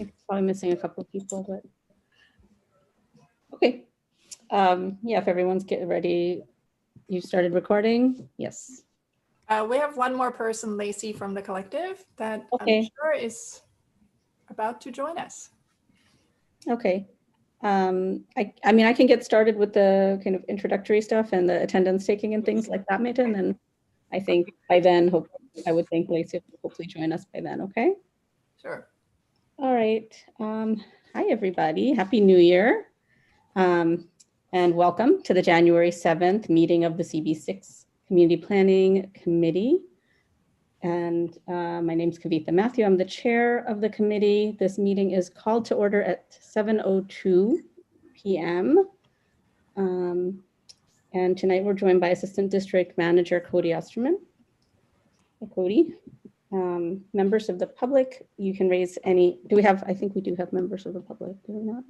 think it's probably missing a couple of people, but okay. Yeah, if everyone's getting ready, you started recording? Yes. We have one more person, Lacey from the collective, that Okay. I'm sure is about to join us. Okay. I mean, I can get started with the kind of introductory stuff and the attendance taking and things like that, Meta, and then I think by then, I would think Lacey will hopefully join us by then, okay? Sure. All right. Hi, everybody. Happy New Year. And welcome to the January 7th meeting of the CB6 Community Planning Committee. And my name is Kavitha Matthew. I'm the chair of the committee. This meeting is called to order at 7:02 p.m. And tonight we're joined by Assistant District Manager Cody Osterman. Hi, Cody. Members of the public, you can raise any, I think we do have members of the public, do we not?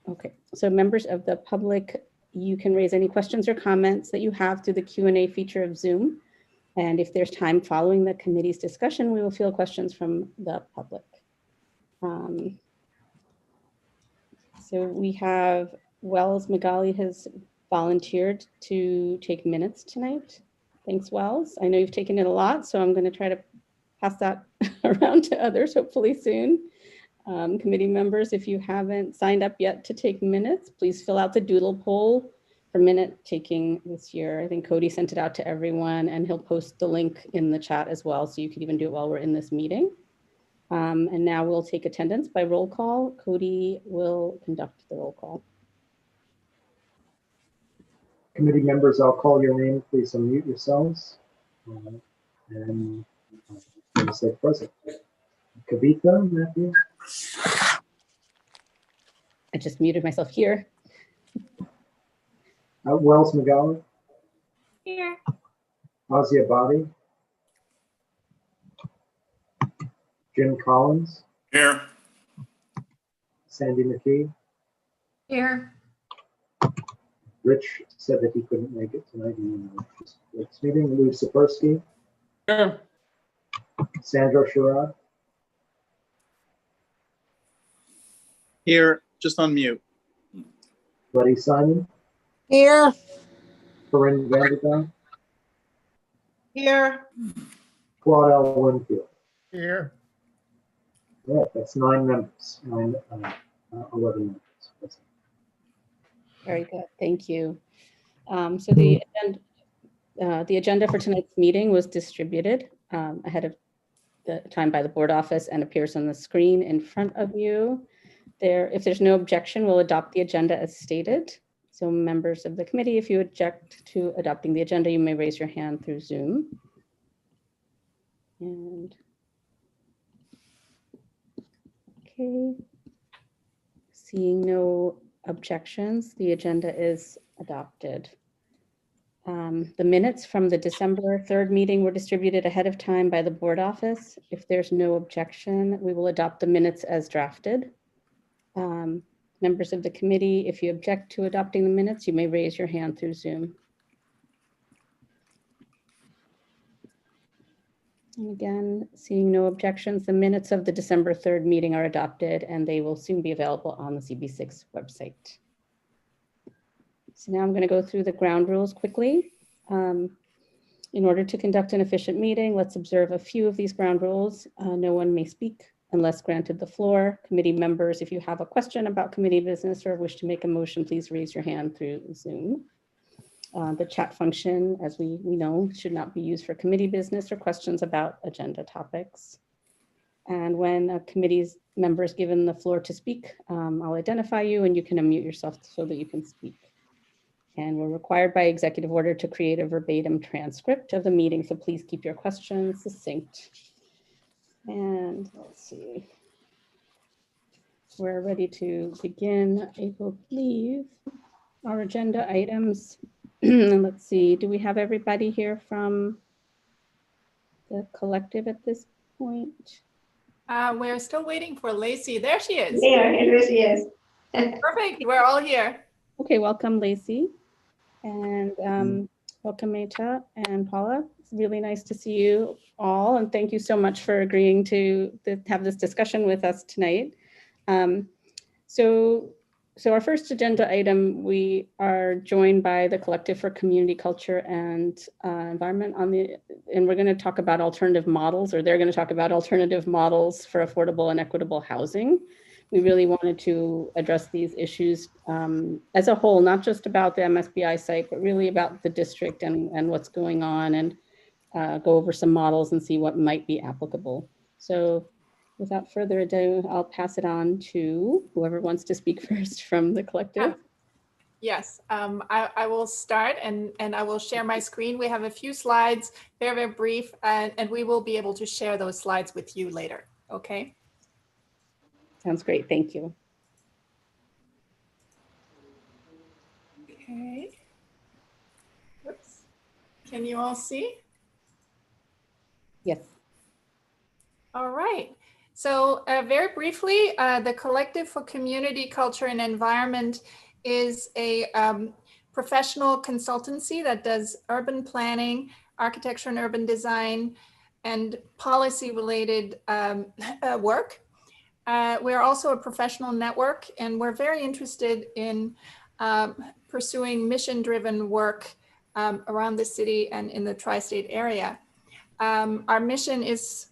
Okay, so members of the public, you can raise any questions or comments that you have through the Q&A feature of Zoom. And if there's time following the committee's discussion, we will field questions from the public. So we have Wells Magali has volunteered to take minutes tonight. Thanks, Wells. I know you've taken it a lot, so I'm going to try to pass that around to others, hopefully soon. Committee members, if you haven't signed up yet to take minutes, please fill out the doodle poll for minute taking this year. I think Cody sent it out to everyone and he'll post the link in the chat as well, so you can even do it while we're in this meeting. And now we'll take attendance by roll call. Cody will conduct the roll call. Committee members, I'll call your name. Please unmute yourselves. And say present. Kavitha Matthew. I just muted myself here. Wells Magali. Here. Azia Badi. Jim Collins. Here. Sandy McKee. Here. Rich said that he couldn't make it tonight in this meeting. Louis Sapersky. Here. Sandra Sherrod. Here, just on mute. Buddy Simon. Here. Corinne Vanderbilt. Here. Claude L. Winfield. Here. Yeah, that's 9 members. 11 members. Very good, thank you. So the agenda for tonight's meeting was distributed ahead of the time by the board office and appears on the screen in front of you. If there's no objection, we'll adopt the agenda as stated. So members of the committee, if you object to adopting the agenda, you may raise your hand through Zoom. And okay, seeing no objections, the agenda is adopted. The minutes from the December 3rd meeting were distributed ahead of time by the board office. If there's no objection, we will adopt the minutes as drafted. Members of the committee, if you object to adopting the minutes, you may raise your hand through Zoom. And again, seeing no objections, the minutes of the December 3rd meeting are adopted and they will soon be available on the CB6 website. So now I'm going to go through the ground rules quickly. In order to conduct an efficient meeting, let's observe a few of these ground rules. No one may speak unless granted the floor. Committee members, if you have a question about committee business or wish to make a motion, please raise your hand through Zoom. The chat function, as we know, should not be used for committee business or questions about agenda topics. And when a committee's member is given the floor to speak, I'll identify you and you can unmute yourself so that you can speak. And we're required by executive order to create a verbatim transcript of the meeting, so please keep your questions succinct. And let's see, we're ready to begin. I believe our agenda items. Let's see, do we have everybody here from the collective at this point? We're still waiting for Lacey. There she is. Here she is. Perfect. We're all here. Okay, welcome, Lacey. And welcome, Meta and Paula. It's really nice to see you all, and thank you so much for agreeing to have this discussion with us tonight. So our first agenda item, we are joined by the Collective for Community Culture and Environment and we're going to talk about alternative models, or they're going to talk about alternative models for affordable and equitable housing. We really wanted to address these issues as a whole, not just about the MSBI site, but really about the district and what's going on, and go over some models and see what might be applicable. So without further ado, I'll pass it on to whoever wants to speak first from the collective. Yes, I will start and I will share my screen. We have a few slides, very, very brief, and we will be able to share those slides with you later. Okay. Sounds great. Thank you. Okay. Oops. Can you all see? Yes. All right. So very briefly, the Collective for Community, Culture, and Environment is a professional consultancy that does urban planning, architecture and urban design, and policy-related work. We're also a professional network, and we're very interested in pursuing mission-driven work around the city and in the tri-state area. Our mission is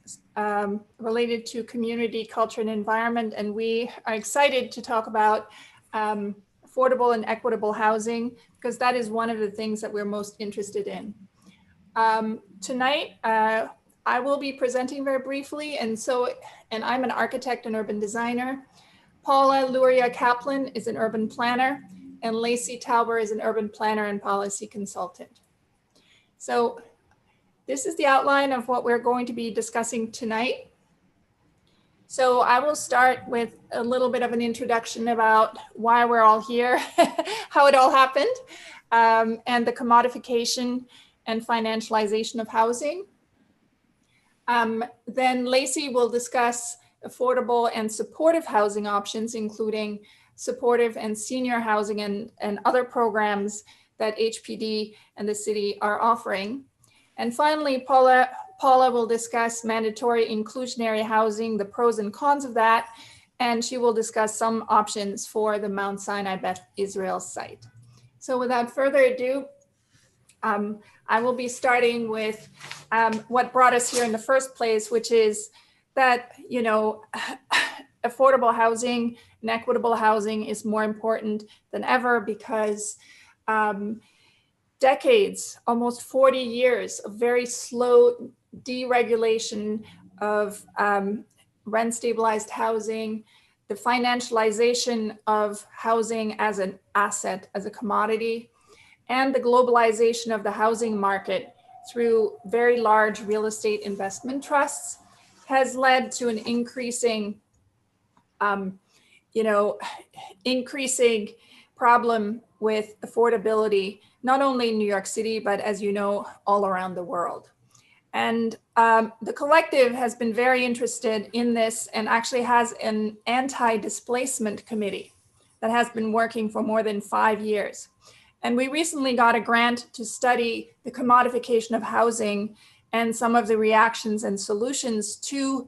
related to community, culture, and environment, and we are excited to talk about affordable and equitable housing, because that is one of the things that we're most interested in. Tonight, I will be presenting very briefly, and I'm an architect and urban designer. Paula Luria Kaplan is an urban planner, and Lacey Tauber is an urban planner and policy consultant. So this is the outline of what we're going to be discussing tonight. So I will start with a little bit of an introduction about why we're all here, how it all happened, and the commodification and financialization of housing. Then Lacey will discuss affordable and supportive housing options, including supportive and senior housing and other programs that HPD and the city are offering. And finally, Paula will discuss mandatory inclusionary housing, the pros and cons of that, and she will discuss some options for the Mount Sinai Beth Israel site. So without further ado, I will be starting with what brought us here in the first place, which is that, you know, affordable housing and equitable housing is more important than ever, because decades, almost 40 years of very slow deregulation of rent stabilized housing, the financialization of housing as an asset, as a commodity, and the globalization of the housing market through very large real estate investment trusts has led to an increasing, increasing problem with affordability, not only in New York City, but as you know, all around the world. And the collective has been very interested in this and actually has an anti-displacement committee that has been working for more than 5 years. And we recently got a grant to study the commodification of housing and some of the reactions and solutions to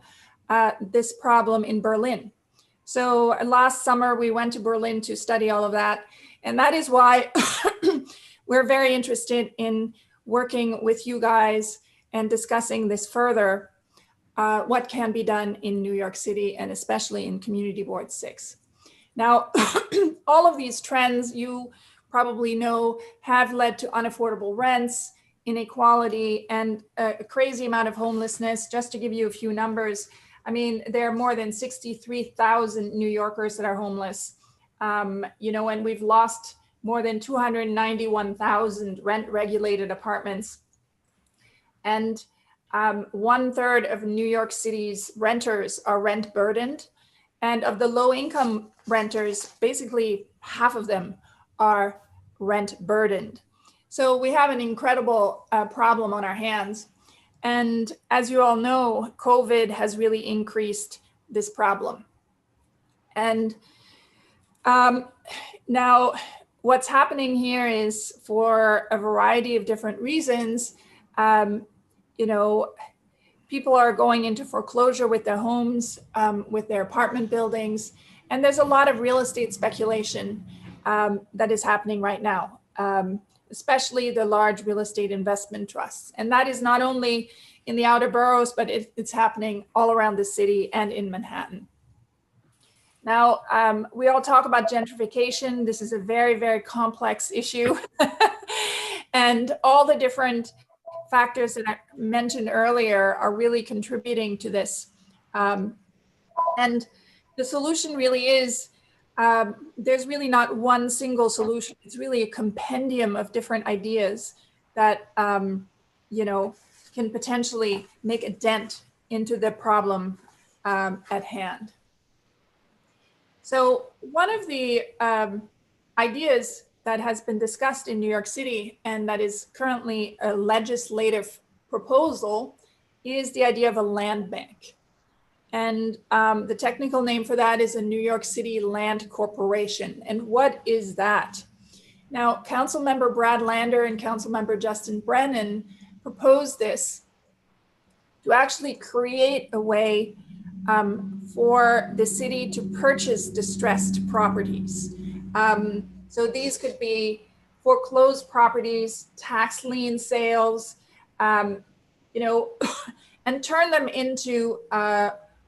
this problem in Berlin. So last summer, we went to Berlin to study all of that. And that is why we're very interested in working with you guys and discussing this further, what can be done in New York City and especially in Community Board 6. Now, all of these trends you probably know have led to unaffordable rents, inequality, and a crazy amount of homelessness. Just to give you a few numbers, I mean, there are more than 63,000 New Yorkers that are homeless, and we've lost more than 291,000 rent-regulated apartments. And 1/3 of New York City's renters are rent burdened. And of the low-income renters, basically half of them are rent burdened. So we have an incredible problem on our hands. And as you all know, COVID has really increased this problem. And now what's happening here is, for a variety of different reasons, you know, people are going into foreclosure with their homes, with their apartment buildings. And there's a lot of real estate speculation that is happening right now, especially the large real estate investment trusts. And that is not only in the outer boroughs, but it's happening all around the city and in Manhattan. Now, we all talk about gentrification. This is a very, very complex issue. And all the different factors that I mentioned earlier are really contributing to this. And the solution really is, there's really not one single solution. It's really a compendium of different ideas that, you know, can potentially make a dent into the problem at hand. So one of the ideas that has been discussed in New York City and that is currently a legislative proposal is the idea of a land bank. And the technical name for that is a New York City Land Corporation. And what is that? Now, Councilmember Brad Lander and Councilmember Justin Brennan proposed this to actually create a way for the city to purchase distressed properties. So these could be foreclosed properties, tax lien sales, you know, and turn them into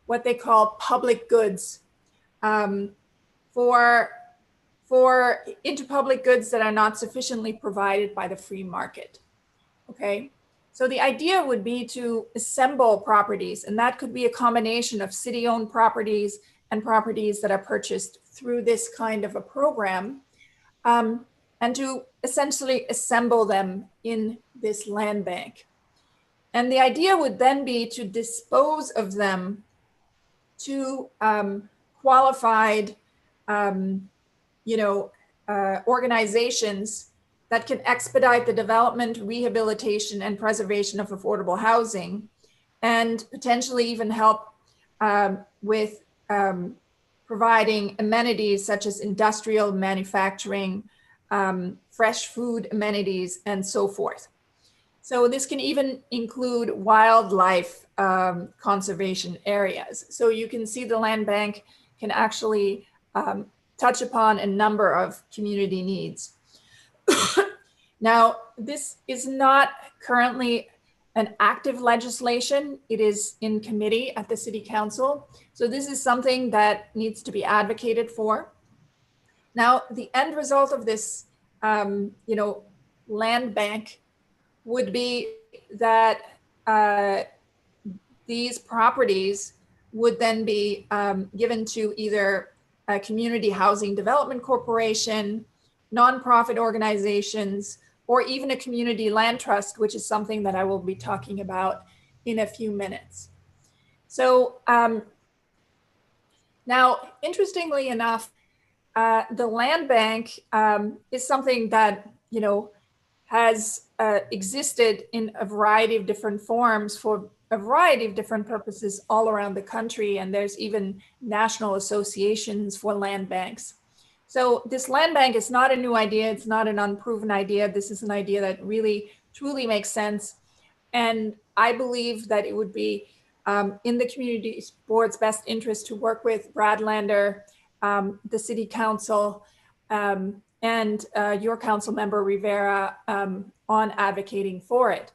what they call public goods, into public goods that are not sufficiently provided by the free market. Okay, so the idea would be to assemble properties, and that could be a combination of city-owned properties and properties that are purchased through this kind of a program, and to essentially assemble them in this land bank. And the idea would then be to dispose of them to qualified, you know, organizations that can expedite the development, rehabilitation, and preservation of affordable housing, and potentially even help with providing amenities such as industrial manufacturing, fresh food amenities, and so forth. So this can even include wildlife conservation areas. So you can see the land bank can actually touch upon a number of community needs. Now, this is not currently an active legislation. It is in committee at the City Council. So this is something that needs to be advocated for. Now, the end result of this, you know, land bank would be that these properties would then be given to either a community housing development corporation, nonprofit organizations, or even a community land trust, which is something that I will be talking about in a few minutes. So now, interestingly enough, the land bank is something that, you know, has existed in a variety of different forms for a variety of different purposes all around the country. And there's even national associations for land banks. So this land bank is not a new idea. It's not an unproven idea. This is an idea that really, truly makes sense. And I believe that it would be in the community board's best interest to work with Brad Lander, the City Council, and your council member Rivera on advocating for it.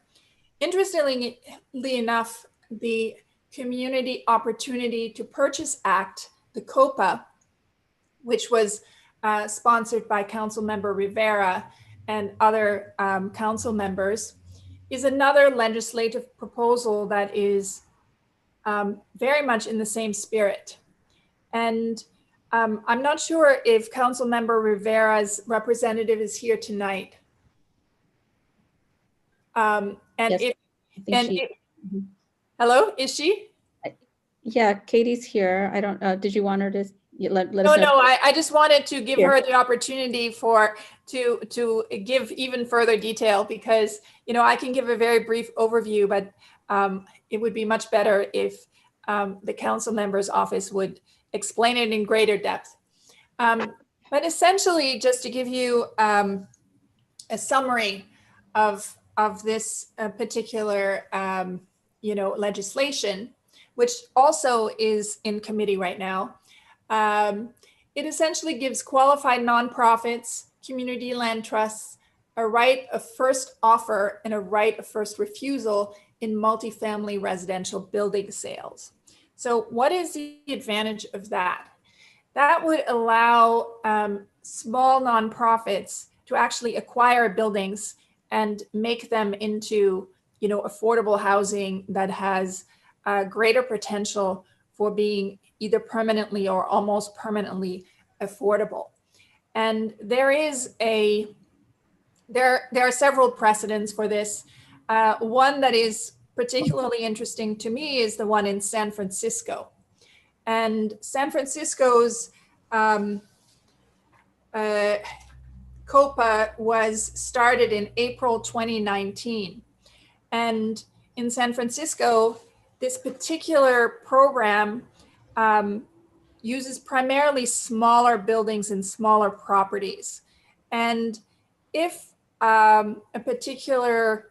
Interestingly enough, the Community Opportunity to Purchase Act, the COPA, which was sponsored by Council Member Rivera and other council members, is another legislative proposal that is very much in the same spirit. And I'm not sure if Council Member Rivera's representative is here tonight. And Yes, hello, is she? Yeah, Katie's here. I don't, did you want her to let us know? No, I just wanted to give her the opportunity to give even further detail, because, you know, I can give a very brief overview, but it would be much better if the council member's office would explain it in greater depth. But essentially, just to give you a summary of of this particular, legislation, which also is in committee right now, it essentially gives qualified nonprofits, community land trusts, a right of first offer and a right of first refusal in multifamily residential building sales. So what is the advantage of that? That would allow small nonprofits to actually acquire buildings and make them into, affordable housing that has greater potential for being either permanently or almost permanently affordable. And there are several precedents for this. One that is particularly interesting to me is the one in San Francisco. And San Francisco's COPA was started in April 2019. And in San Francisco, this particular program uses primarily smaller buildings and smaller properties. And if a particular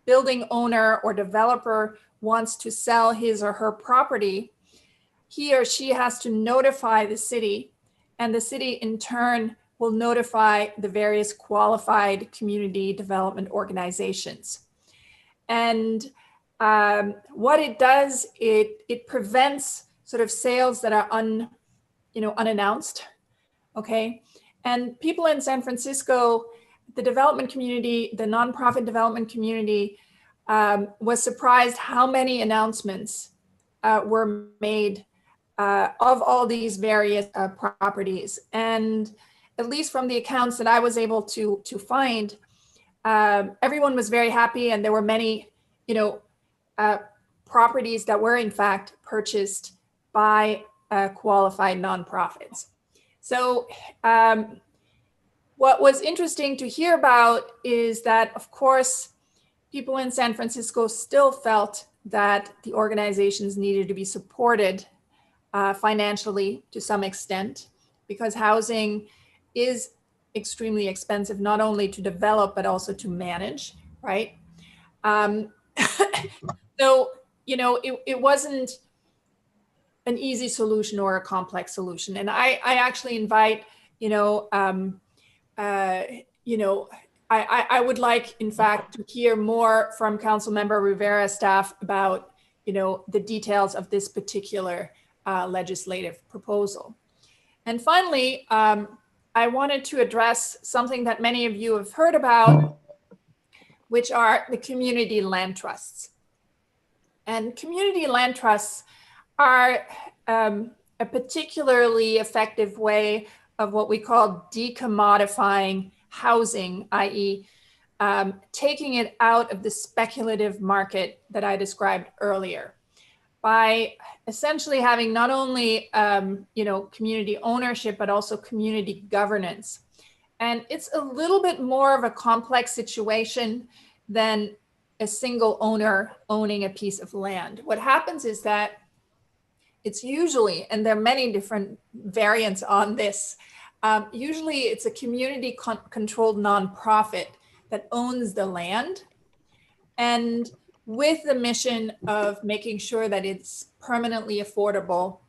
building owner or developer wants to sell his or her property, he or she has to notify the city, and the city in turn will notify the various qualified community development organizations. And what it does, it prevents sort of sales that are unannounced, okay? And people in San Francisco, the development community, the nonprofit development community was surprised how many announcements were made of all these various properties. And at least from the accounts that I was able to find, everyone was very happy, and there were many, properties that were in fact purchased by qualified nonprofits. So what was interesting to hear about is that, of course, people in San Francisco still felt that the organizations needed to be supported financially to some extent, because housing is extremely expensive, not only to develop, but also to manage, right? So, it wasn't an easy solution or a complex solution. And I actually invite, I would like, in fact, to hear more from Councilmember Rivera's staff about, the details of this particular legislative proposal. And finally, I wanted to address something that many of you have heard about, which are the community land trusts. And community land trusts are a particularly effective way of what we call decommodifying housing, i.e. Taking it out of the speculative market that I described earlier, by essentially having not only community ownership, but also community governance. And it's a little bit more of a complex situation than a single owner owning a piece of land. What happens is that it's usually, and there are many different variants on this, usually it's a community controlled nonprofit that owns the land, and with the mission of making sure that it's permanently affordable,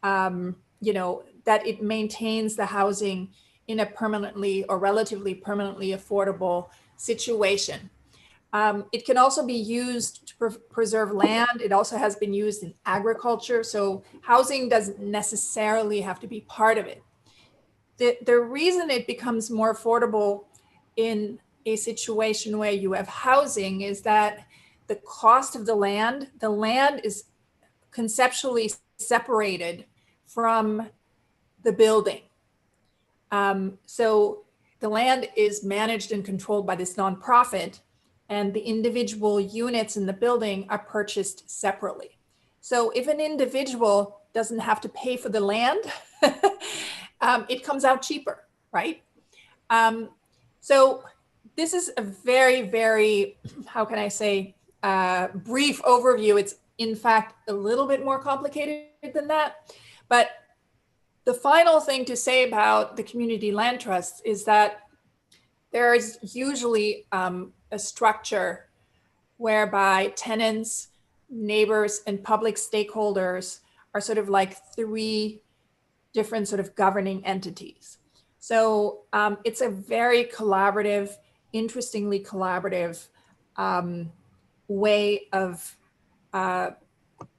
that it maintains the housing in a permanently or relatively permanently affordable situation. It can also be used to preserve land. It also has been used in agriculture. So housing doesn't necessarily have to be part of it. The reason it becomes more affordable in a situation where you have housing is that the cost of the land is conceptually separated from the building. So the land is managed and controlled by this nonprofit, and the individual units in the building are purchased separately. So if an individual doesn't have to pay for the land, it comes out cheaper, right? So this is a very, very, how can I say, brief overview. It's in fact a little bit more complicated than that. But the final thing to say about the community land trusts is that there is usually a structure whereby tenants, neighbors, and public stakeholders are sort of like three different sort of governing entities. So it's a very collaborative, interestingly collaborative way of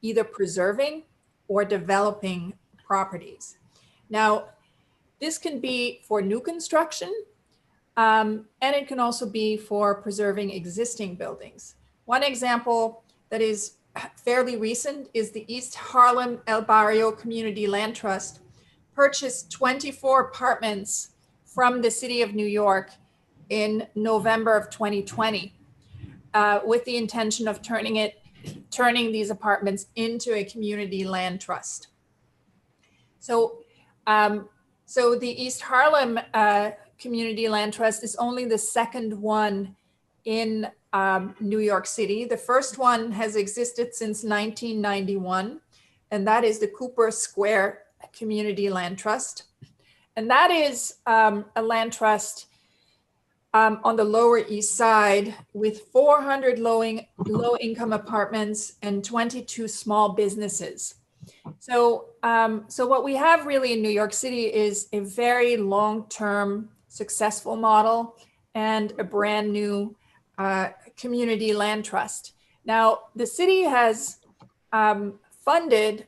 either preserving or developing properties. Now, this can be for new construction, and it can also be for preserving existing buildings. One example that is fairly recent is the East Harlem El Barrio Community Land Trust purchased 24 apartments from the city of New York in November of 2020 with the intention of turning these apartments into a community land trust. So, so the East Harlem Community Land Trust is only the second one in New York City. The first one has existed since 1991, and that is the Cooper Square Community Land Trust. And that is a land trust on the Lower East Side with 400 low-income apartments and 22 small businesses. So, so what we have really in New York City is a very long-term successful model and a brand new community land trust. Now, the city has funded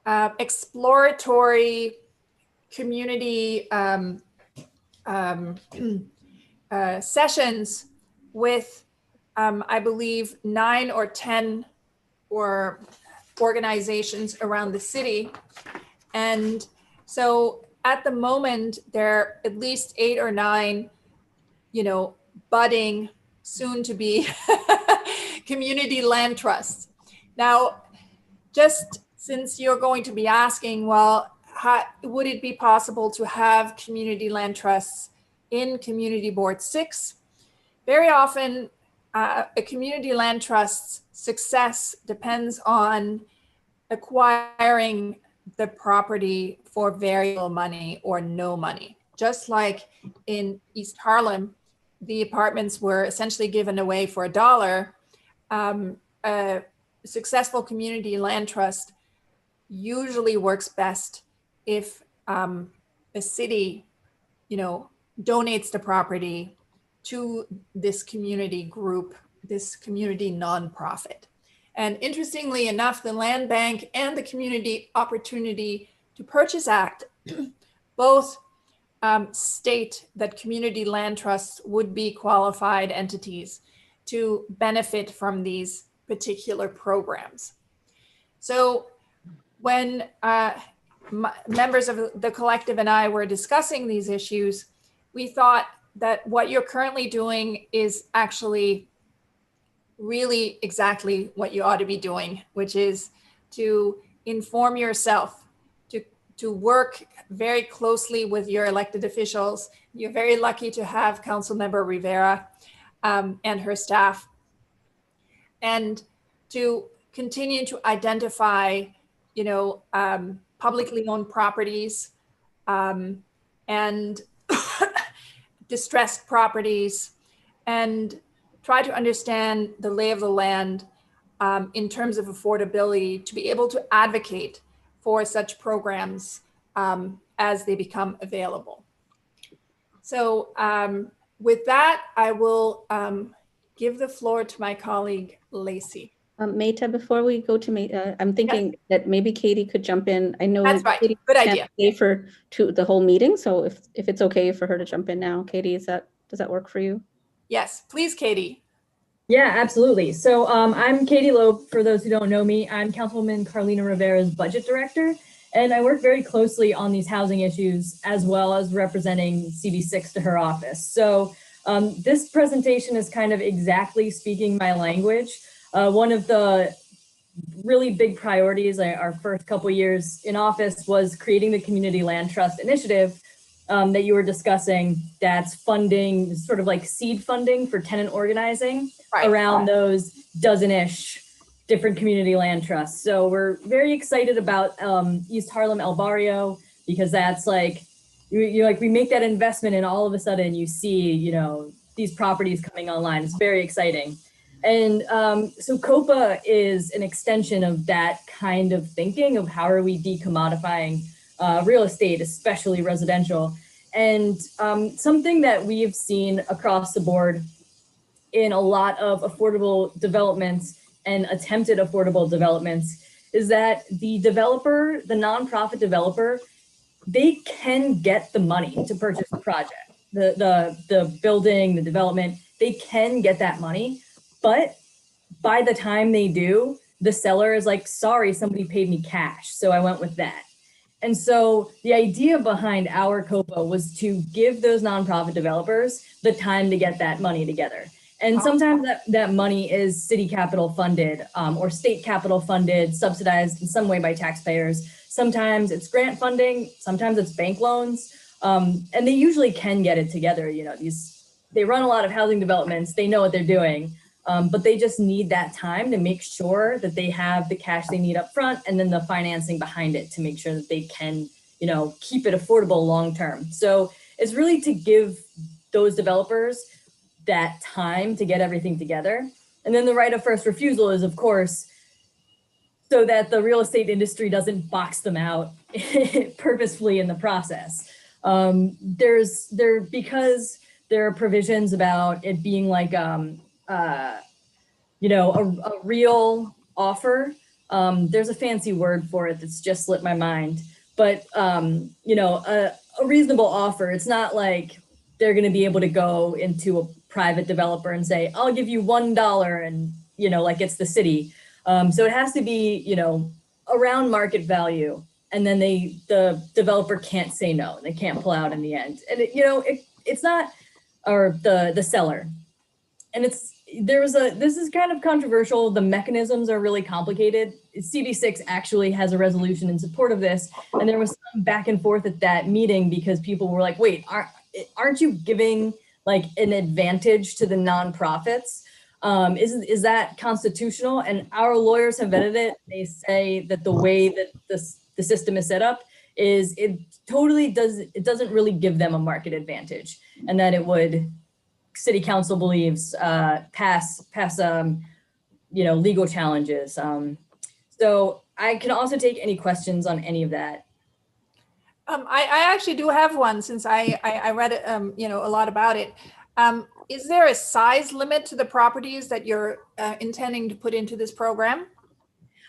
exploratory community sessions with, I believe, 9 or 10 organizations around the city. And so at the moment, there are at least 8 or 9, budding, soon to be community land trusts. Now, just since you're going to be asking, well, would it be possible to have community land trusts in Community Board 6? Very often, a community land trust's success depends on acquiring the property for very little money or no money. Just like in East Harlem, the apartments were essentially given away for $1. A successful community land trust usually works best if a city, donates the property to this community group, this community nonprofit. And interestingly enough, the Land Bank and the Community Opportunity to Purchase Act both state that community land trusts would be qualified entities to benefit from these particular programs. So when members of the collective and I were discussing these issues, we thought that what you're currently doing is actually really exactly what you ought to be doing, which is to inform yourself, to work very closely with your elected officials. You're very lucky to have Councilmember Rivera and her staff, and to continue to identify, publicly owned properties and distressed properties, and try to understand the lay of the land in terms of affordability, to be able to advocate for such programs as they become available. So with that, I will give the floor to my colleague, Lacey. Meta, before we go to I'm thinking that maybe Katie could jump in. I know That's right. Katie Good can't idea. stay for the whole meeting, so if it's okay for her to jump in now, Katie, does that work for you? Yes, please, Katie. Yeah, absolutely. So I'm Katie Loeb. For those who don't know me, I'm Councilwoman Carlina Rivera's budget director, and I work very closely on these housing issues as well as representing CB6 to her office. So this presentation is kind of exactly speaking my language. One of the really big priorities our first couple years in office was creating the Community Land Trust Initiative that you were discussing, that's funding, sort of like seed funding for tenant organizing around those dozen-ish different community land trusts. So we're very excited about East Harlem El Barrio, because that's like we make that investment and all of a sudden you see, these properties coming online. It's very exciting. And so COPA is an extension of that kind of thinking of how are we decommodifying real estate, especially residential. And something that we have seen across the board in a lot of affordable developments and attempted affordable developments is that the developer, the nonprofit developer, they can get the money to purchase the project, the building, the development, they can get that money. But by the time they do, the seller is like, sorry, somebody paid me cash, so I went with that. And so the idea behind our COPA was to give those nonprofit developers the time to get that money together. And sometimes that money is city capital funded or state capital funded, subsidized in some way by taxpayers. Sometimes it's grant funding, sometimes it's bank loans, and they usually can get it together. They run a lot of housing developments, they know what they're doing, but they just need that time to make sure that they have the cash they need up front and then the financing behind it to make sure that they can, keep it affordable long term. So it's really to give those developers that time to get everything together. And then the right of first refusal is, of course, so that the real estate industry doesn't box them out purposefully in the process. Because there are provisions about it being like, a real offer. There's a fancy word for it that's just slipped my mind, but a reasonable offer. It's not like they're going to be able to go into a private developer and say, I'll give you $1 and, like it's the city. So it has to be, around market value. And then the developer can't say no, they can't pull out in the end. And it's not, or the seller. And this is kind of controversial. The mechanisms are really complicated. CB6 actually has a resolution in support of this. And there was some back and forth at that meeting because people were like, wait, aren't you giving like an advantage to the nonprofits? Is that constitutional? And our lawyers have vetted it. They say that the way that the system is set up is it doesn't really give them a market advantage, and that it would, city council believes, pass legal challenges. So I can also take any questions on any of that. I actually do have one since I read it, a lot about it. Is there a size limit to the properties that you're intending to put into this program?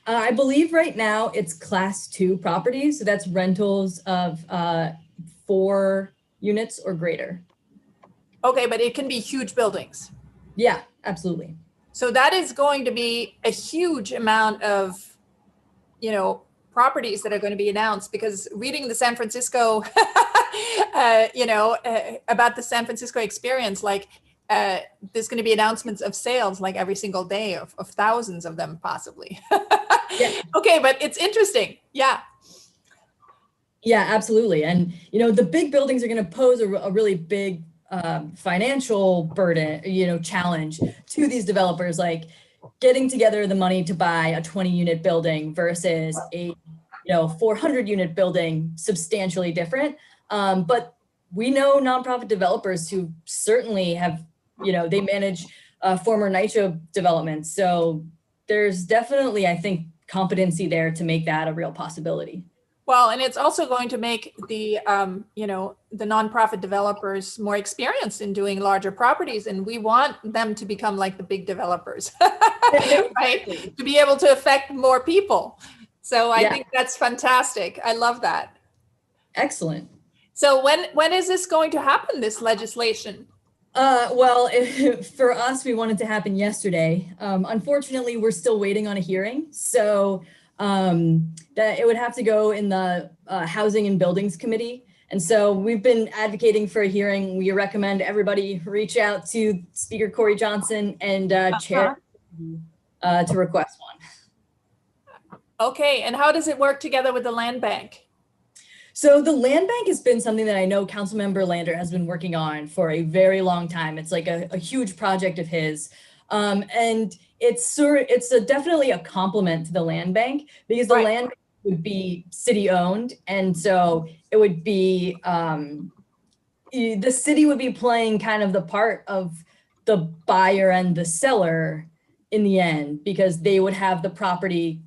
I believe right now it's class 2 properties. So that's rentals of 4 units or greater. Okay, but it can be huge buildings. Yeah, absolutely. So that is going to be a huge amount of, properties that are going to be announced, because reading the San Francisco, about the San Francisco experience, like there's going to be announcements of sales like every single day of thousands of them possibly. Yeah. Okay, but it's interesting. Yeah. Yeah, absolutely. And, the big buildings are going to pose a really big financial burden, challenge to these developers, like getting together the money to buy a 20-unit building versus a 400-unit building, substantially different. But we know nonprofit developers who certainly have, they manage former NYCHA developments. So there's definitely, I think, competency there to make that a real possibility. Well, and it's also going to make the nonprofit developers more experienced in doing larger properties, and we want them to become like the big developers, right? To be able to affect more people. So I think that's fantastic. I love that. Excellent. So when is this going to happen, this legislation? Well, for us, we want it to happen yesterday. Unfortunately, we're still waiting on a hearing. So that it would have to go in the Housing and Buildings Committee. And so we've been advocating for a hearing. We recommend everybody reach out to Speaker Corey Johnson and Chair to request one. Okay, and how does it work together with the land bank? So the land bank has been something that I know Councilmember Lander has been working on for a very long time. It's like a huge project of his. And it's definitely a complement to the land bank, because the land bank would be city owned. And so it would be, the city would be playing kind of the part of the buyer and the seller in the end, because they would have the property,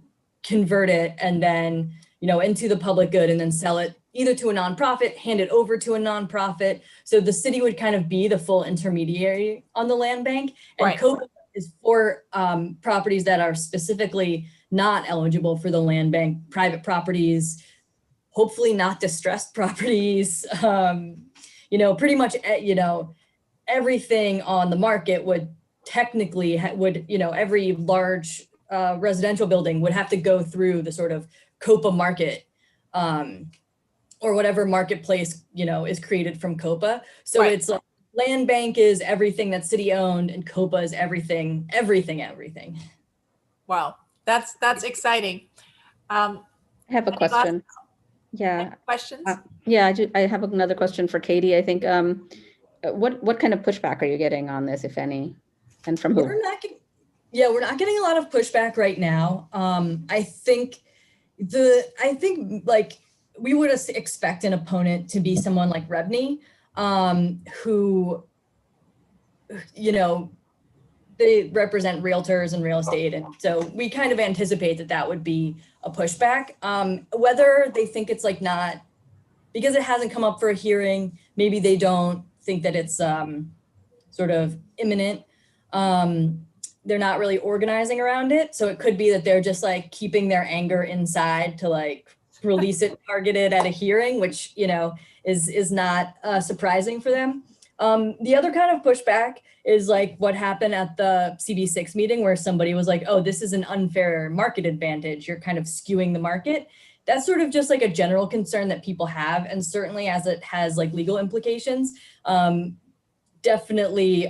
convert it, and then, into the public good, and then sell it either to a nonprofit, hand it over to a nonprofit. So the city would kind of be the full intermediary on the land bank. And Right. COPA is for properties that are specifically not eligible for the land bank, private properties, hopefully not distressed properties, pretty much, everything on the market would technically, every large residential building would have to go through the sort of COPA market, or whatever marketplace, is created from COPA. So Right. it's like land bank is everything that's city owned, and COPA is everything. Wow, that's exciting. I have a Any last question. Yeah. questions? Yeah, I have another question for Katie. I think, what kind of pushback are you getting on this, if any, and from who? We're not getting a lot of pushback right now. I think like we would expect an opponent to be someone like Rebney, who, they represent realtors and real estate. And so we kind of anticipate that would be a pushback. Whether they think it's like not, because it hasn't come up for a hearing, maybe they don't think that it's sort of imminent. They're not really organizing around it. So it could be that they're just like keeping their anger inside to like release it targeted at a hearing, which, is not surprising for them. The other kind of pushback is like what happened at the CB6 meeting, where somebody was like, oh, this is an unfair market advantage. You're kind of skewing the market. That's sort of just like a general concern that people have. And certainly as it has like legal implications, definitely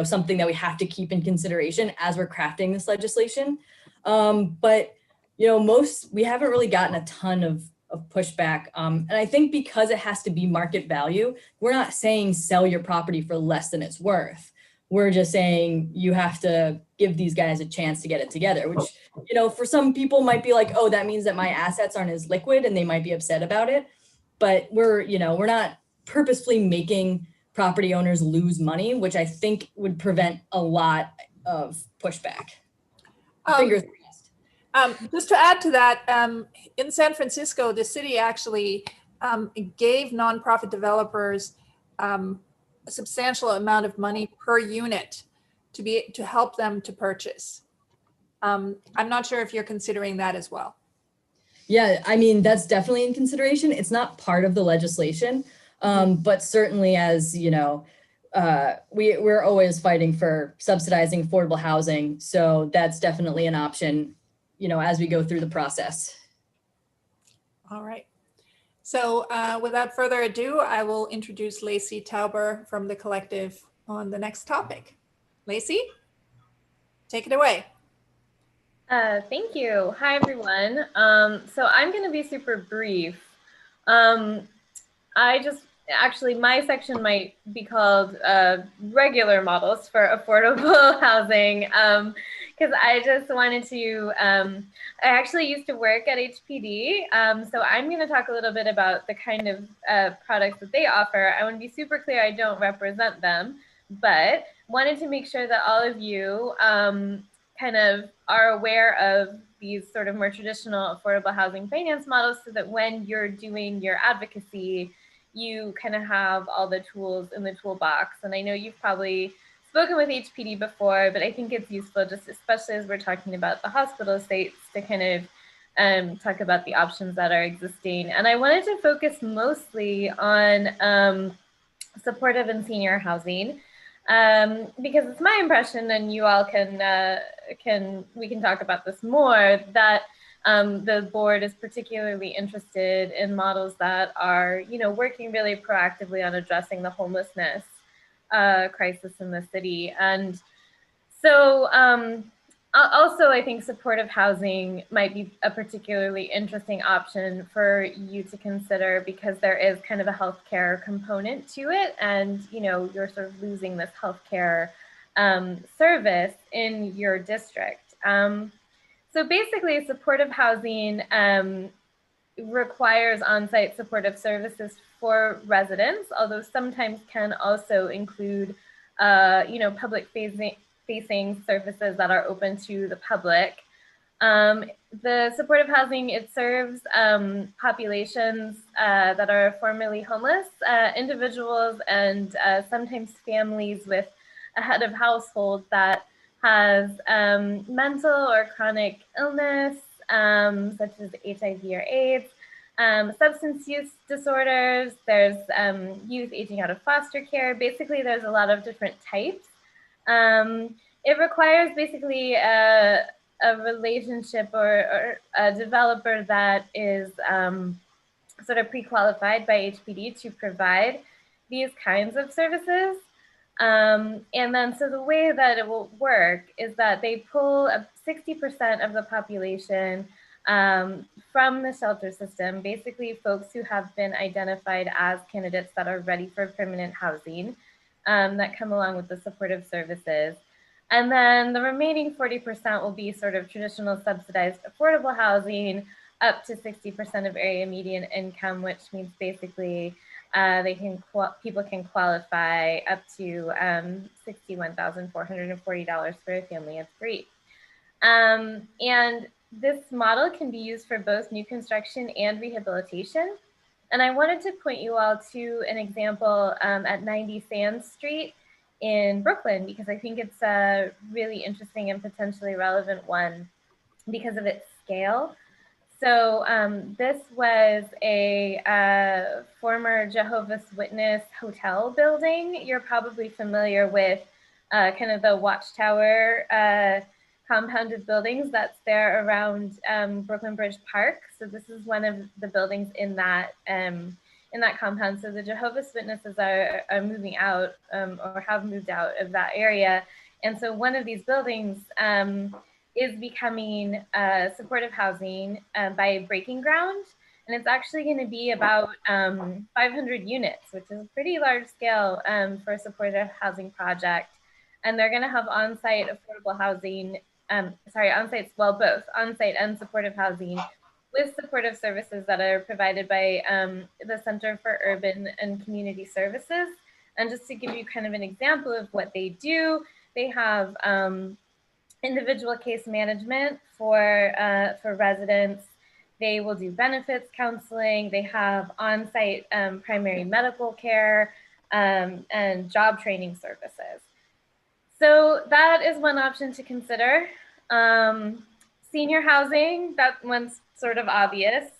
something that we have to keep in consideration as we're crafting this legislation. But we haven't really gotten a ton of pushback. And I think because it has to be market value, we're not saying sell your property for less than it's worth. We're just saying you have to give these guys a chance to get it together, which, for some people might be like, oh, that means that my assets aren't as liquid, and they might be upset about it. But we're not purposefully making property owners lose money, which I think would prevent a lot of pushback. Fingers crossed. Just to add to that, in San Francisco, the city actually gave nonprofit developers a substantial amount of money per unit to help them to purchase. I'm not sure if you're considering that as well. Yeah, I mean, that's definitely in consideration. It's not part of the legislation, but certainly as, we're always fighting for subsidizing affordable housing. So that's definitely an option, as we go through the process. All right. So without further ado, I will introduce Lacey Tauber from the collective on the next topic. Lacey, take it away. Thank you. Hi, everyone. So I'm going to be super brief. My section might be called regular models for affordable housing, because I just wanted to, I actually used to work at HPD, so I'm going to talk a little bit about the kind of products that they offer. I want to be super clear, I don't represent them, but wanted to make sure that all of you kind of are aware of these sort of more traditional affordable housing finance models, so that when you're doing your advocacy, you kind of have all the tools in the toolbox. And I know you've probably spoken with HPD before, but I think it's useful, just especially as we're talking about the hospital estates, to kind of talk about the options that are existing. And I wanted to focus mostly on supportive and senior housing, because it's my impression, and you all we can talk about this more, that the board is particularly interested in models that are, working really proactively on addressing the homelessness crisis in the city. And so also, I think supportive housing might be a particularly interesting option for you to consider, because there is kind of a healthcare component to it, and you're sort of losing this healthcare service in your district. So basically, supportive housing requires on-site supportive services for residents, although sometimes can also include, public facing services that are open to the public. The supportive housing, it serves populations that are formerly homeless, individuals, and sometimes families with a head of household that has mental or chronic illness, such as HIV or AIDS, substance use disorders, there's youth aging out of foster care. Basically, there's a lot of different types. It requires basically a relationship or a developer that is sort of pre-qualified by HPD to provide these kinds of services. And then, so the way that it will work is that they pull 60% of the population from the shelter system, basically folks who have been identified as candidates that are ready for permanent housing that come along with the supportive services. And then the remaining 40% will be sort of traditional subsidized affordable housing up to 60% of area median income, which means basically people can qualify up to $61,440 for a family of 3. And this model can be used for both new construction and rehabilitation. And I wanted to point you all to an example at 90 Sands Street in Brooklyn, because I think it's a really interesting and potentially relevant one because of its scale. So this was a former Jehovah's Witness hotel building. You're probably familiar with kind of the Watchtower compounded buildings that's there around Brooklyn Bridge Park. So this is one of the buildings in that compound. So the Jehovah's Witnesses are moving out or have moved out of that area. And so one of these buildings is becoming supportive housing by breaking ground. And it's actually going to be about 500 units, which is a pretty large scale for a supportive housing project. And they're going to have on-site affordable housing, both on-site and supportive housing with supportive services that are provided by the Center for Urban and Community Services. And just to give you kind of an example of what they do, they have individual case management for residents. They will do benefits counseling. They have on-site primary medical care and job training services. So that is one option to consider. Senior housing, that one's sort of obvious.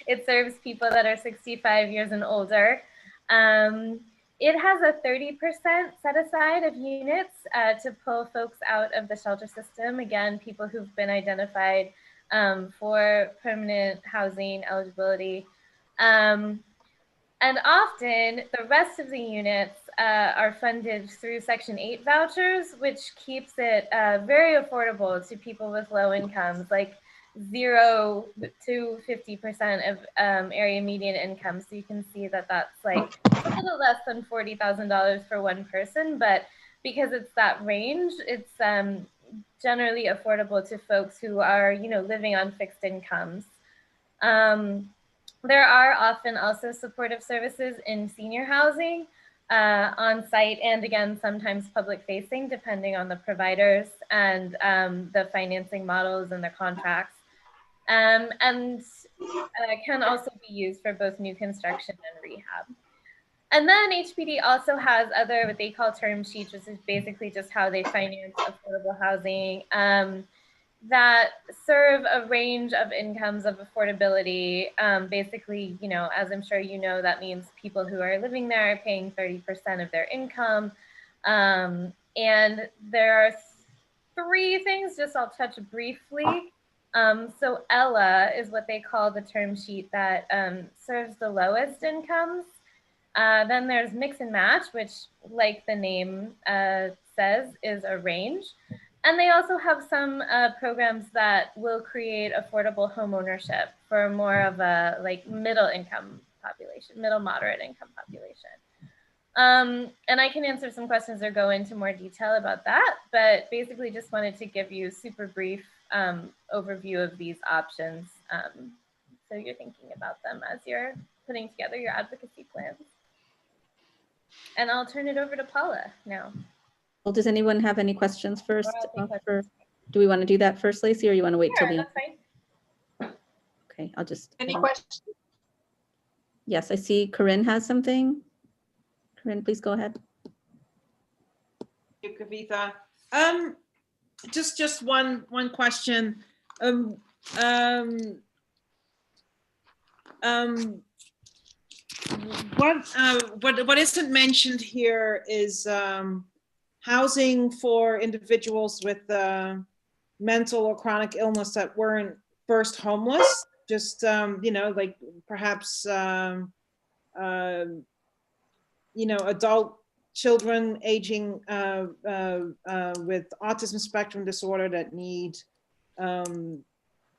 It serves people that are 65 years and older. It has a 30% set aside of units to pull folks out of the shelter system. Again, people who've been identified for permanent housing eligibility. And often the rest of the units are funded through Section 8 vouchers, which keeps it very affordable to people with low incomes, like 0 to 50% of area median income. So you can see that that's like a little less than $40,000 for one person, but because it's that range, it's generally affordable to folks who are, living on fixed incomes. There are often also supportive services in senior housing on site, and again, sometimes public facing, depending on the providers and the financing models and the contracts. And can also be used for both new construction and rehab. And then HPD also has other, what they call term sheets, which is basically just how they finance affordable housing that serve a range of incomes of affordability. Basically, as I'm sure you know, that means people who are living there are paying 30% of their income. And there are 3 things, just I'll touch briefly. So Ella is what they call the term sheet that serves the lowest incomes. Then there's mix and match, which, like the name says, is a range. And they also have some programs that will create affordable home ownership for more of a middle income population, middle moderate income population. And I can answer some questions or go into more detail about that, but basically just wanted to give you super brief overview of these options. So you're thinking about them as you're putting together your advocacy plans. And I'll turn it over to Paula now. Well, does anyone have any questions first? Or I'll take questions. Do we want to do that first, Lacey, or you want to wait till Sure, the end? that's fine. Okay, I'll just. Any questions? Yes, I see Corinne has something. Corinne, please go ahead. Thank you, Kavitha. Just one question. What isn't mentioned here is housing for individuals with mental or chronic illness that weren't first homeless. Just you know, like perhaps you know, adult children aging with autism spectrum disorder that need to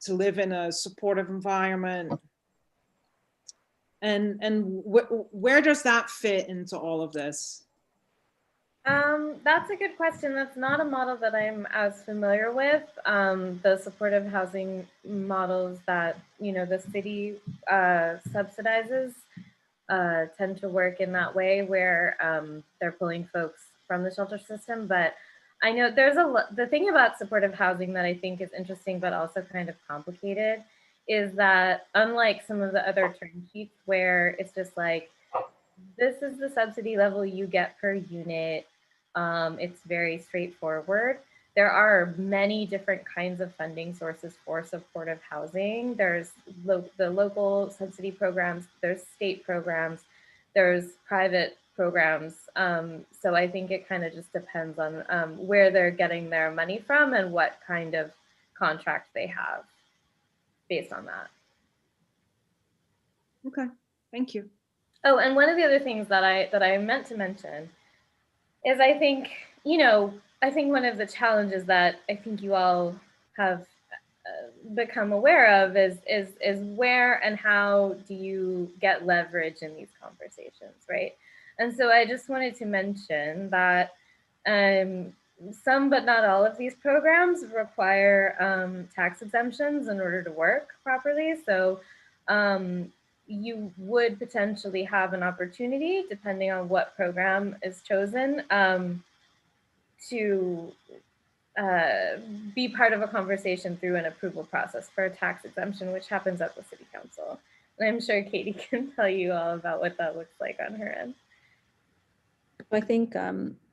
live in a supportive environment. And where does that fit into all of this? That's a good question. That's not a model that I'm as familiar with. The supportive housing models that, you know, the city subsidizes tend to work in that way, where they're pulling folks from the shelter system. But I know there's the thing about supportive housing that I think is interesting, but also kind of complicated, is that unlike some of the other term sheets where it's just like, this is the subsidy level you get per unit, it's very straightforward. There are many different kinds of funding sources for supportive housing. There's the local subsidy programs, there's state programs, there's private programs. So I think it kind of just depends on where they're getting their money from and what kind of contract they have based on that. Okay, thank you. Oh, and one of the other things that I meant to mention is I think, you know, I think one of the challenges that I think you all have become aware of is where and how do you get leverage in these conversations, right? And so I just wanted to mention that some but not all of these programs require tax exemptions in order to work properly. So you would potentially have an opportunity, depending on what program is chosen, to be part of a conversation through an approval process for a tax exemption, which happens at the City Council. And I'm sure Katie can tell you all about what that looks like on her end. I think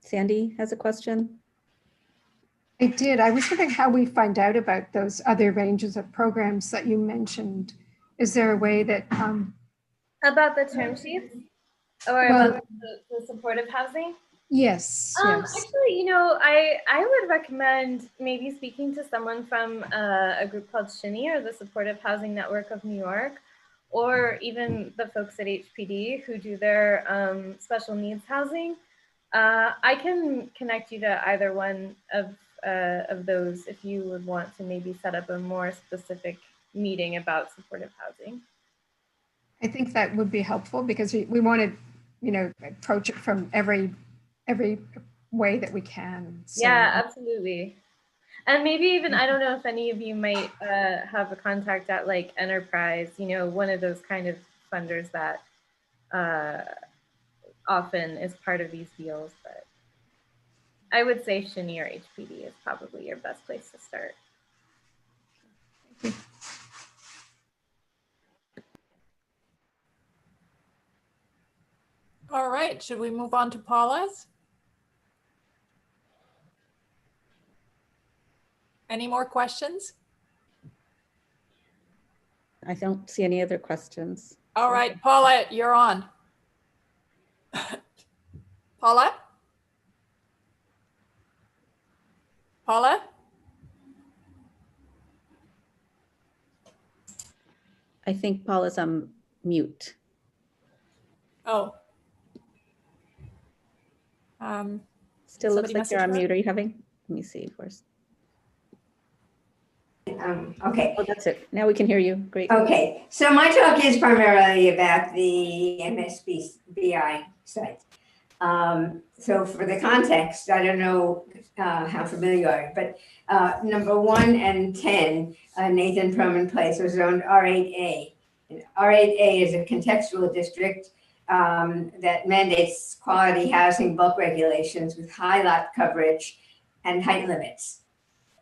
Sandy has a question. I did. I was wondering how we find out about those other ranges of programs that you mentioned. Is there a way that About the term sheets or about the supportive housing? Yes. Actually, you know, I would recommend maybe speaking to someone from a group called Shinny or the Supportive Housing Network of New York, or even the folks at HPD who do their special needs housing. I can connect you to either one of those if you would want to maybe set up a more specific meeting about supportive housing. I think that would be helpful because we want to, you know, approach it from every way that we can. So. Yeah, absolutely. And maybe even, I don't know if any of you might have a contact at like Enterprise, you know, one of those kind of funders that often is part of these deals, but I would say Shinny or HPD is probably your best place to start. Thank you. All right, should we move on to Paula's? Any more questions? I don't see any other questions. All right, Paula, you're on. Paula? Paula? I think Paula's on mute. Oh. Still looks Somebody like you're message on her? mute. Are you having? Let me see first. Okay. Oh, that's it. Now we can hear you. Great. Okay. So my talk is primarily about the MSBI site. So for the context, I don't know how familiar you are, but number 1 and 10, Nathan Perman Place was zoned R8A. And R8A is a contextual district that mandates quality housing bulk regulations with high lot coverage and height limits.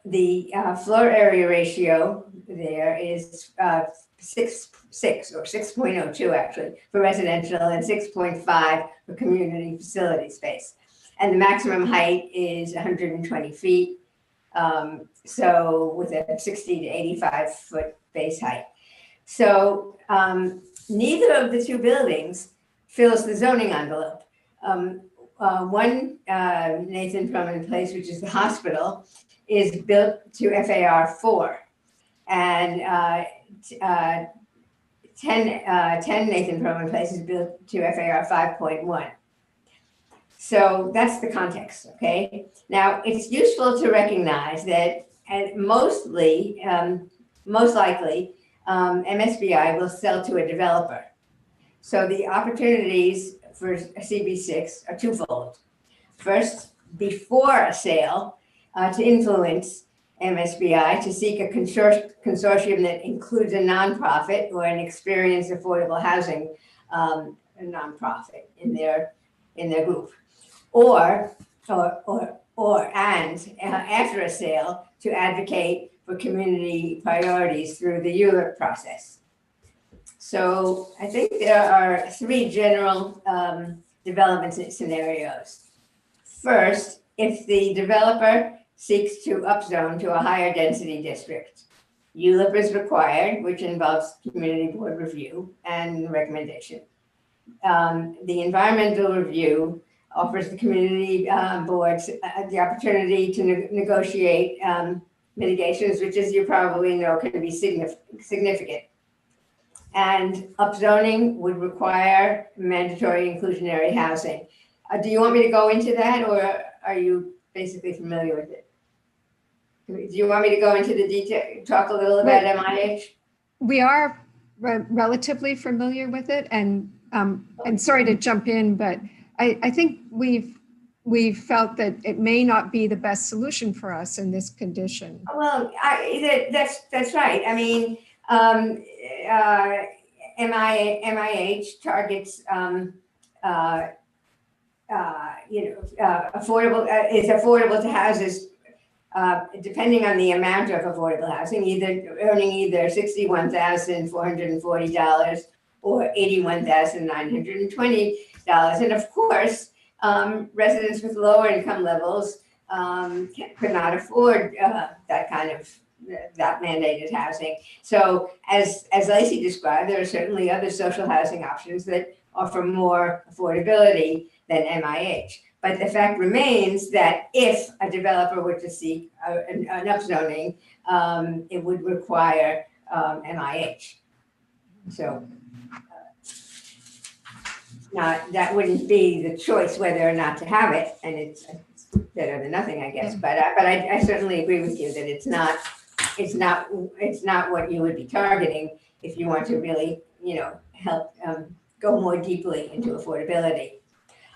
The floor area ratio there is 6.6 or 6.02 actually for residential and 6.5 for community facility space. And the maximum height is 120 feet. So with a 60 to 85 foot base height. So neither of the two buildings fills the zoning envelope. One, Nathan Perman Place, which is the hospital, is built to FAR 4. And 10 Nathan Perman Place is built to FAR 5.1. So that's the context, okay? Now, it's useful to recognize that most likely, MSBI will sell to a developer. So the opportunities for CB6 are twofold. First, before a sale, to influence MSBI to seek a consortium that includes a nonprofit or an experienced affordable housing nonprofit in their group, or after a sale to advocate for community priorities through the ULURP process. So I think there are 3 general development scenarios. First, if the developer seeks to upzone to a higher density district, ULURP is required, which involves community board review and recommendation. The environmental review offers the community boards the opportunity to negotiate mitigations, which, as you probably know, can be significant. And upzoning would require mandatory inclusionary housing. Do you want me to go into that, or are you basically familiar with it? Do you want me to go into the detail, talk a little about MIH? We are relatively familiar with it, and sorry to jump in, but I think we've felt that it may not be the best solution for us in this condition. Well, that's right. I mean, MIH targets affordable to houses depending on the amount of affordable housing, earning either $61,440 or $81,920. And of course, residents with lower income levels could not afford that kind of that mandated housing. So as Lacey described, there are certainly other social housing options that offer more affordability than MIH. But the fact remains that if a developer were to seek an upzoning, it would require MIH. So that wouldn't be the choice whether or not to have it, and it's better than nothing, I guess. But I certainly agree with you that it's not what you would be targeting if you want to really, help go more deeply into affordability.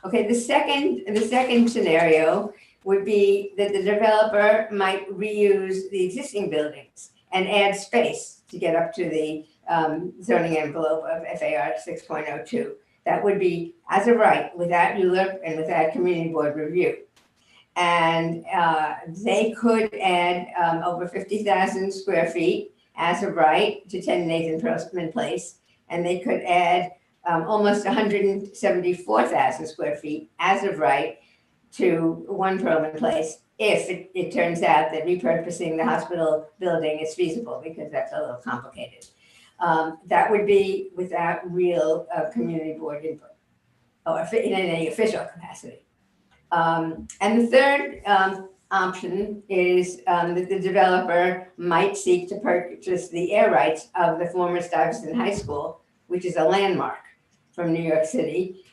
Okay, the second scenario would be that the developer might reuse the existing buildings and add space to get up to the zoning envelope of FAR 6.02. That would be as of right, without ULURP and without community board review. And they could add over 50,000 square feet as of right to 10 Nathan Perman Place, and they could add almost 174,000 square feet as of right to 1 Perman Place if it turns out that repurposing the hospital building is feasible, because that's a little complicated. That would be without real community board input or in any official capacity. And the third option is that the developer might seek to purchase the air rights of the former Stuyvesant High School, which is a landmark from New York City.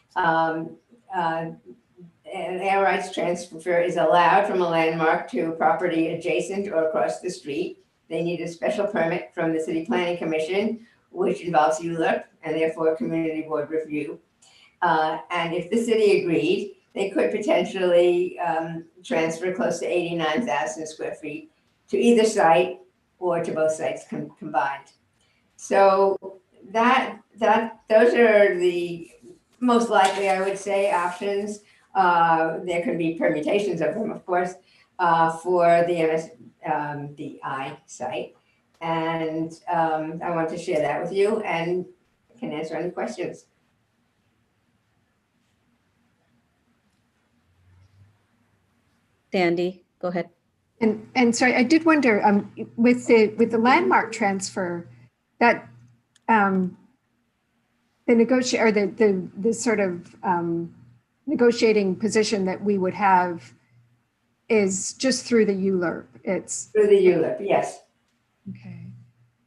Air rights transfer is allowed from a landmark to property adjacent or across the street. They need a special permit from the City Planning Commission, which involves ULURP and therefore community board review. And if the city agreed, they could potentially transfer close to 89,000 square feet to either site or to both sites combined. So those are the most likely, I would say, options. There could be permutations of them, of course, for the MSDI site. And I want to share that with you and can answer any questions. Sandy, go ahead. And sorry, I did wonder, with the landmark transfer, that the sort of negotiating position that we would have is just through the ULURP. It's through the ULURP, yes. Okay.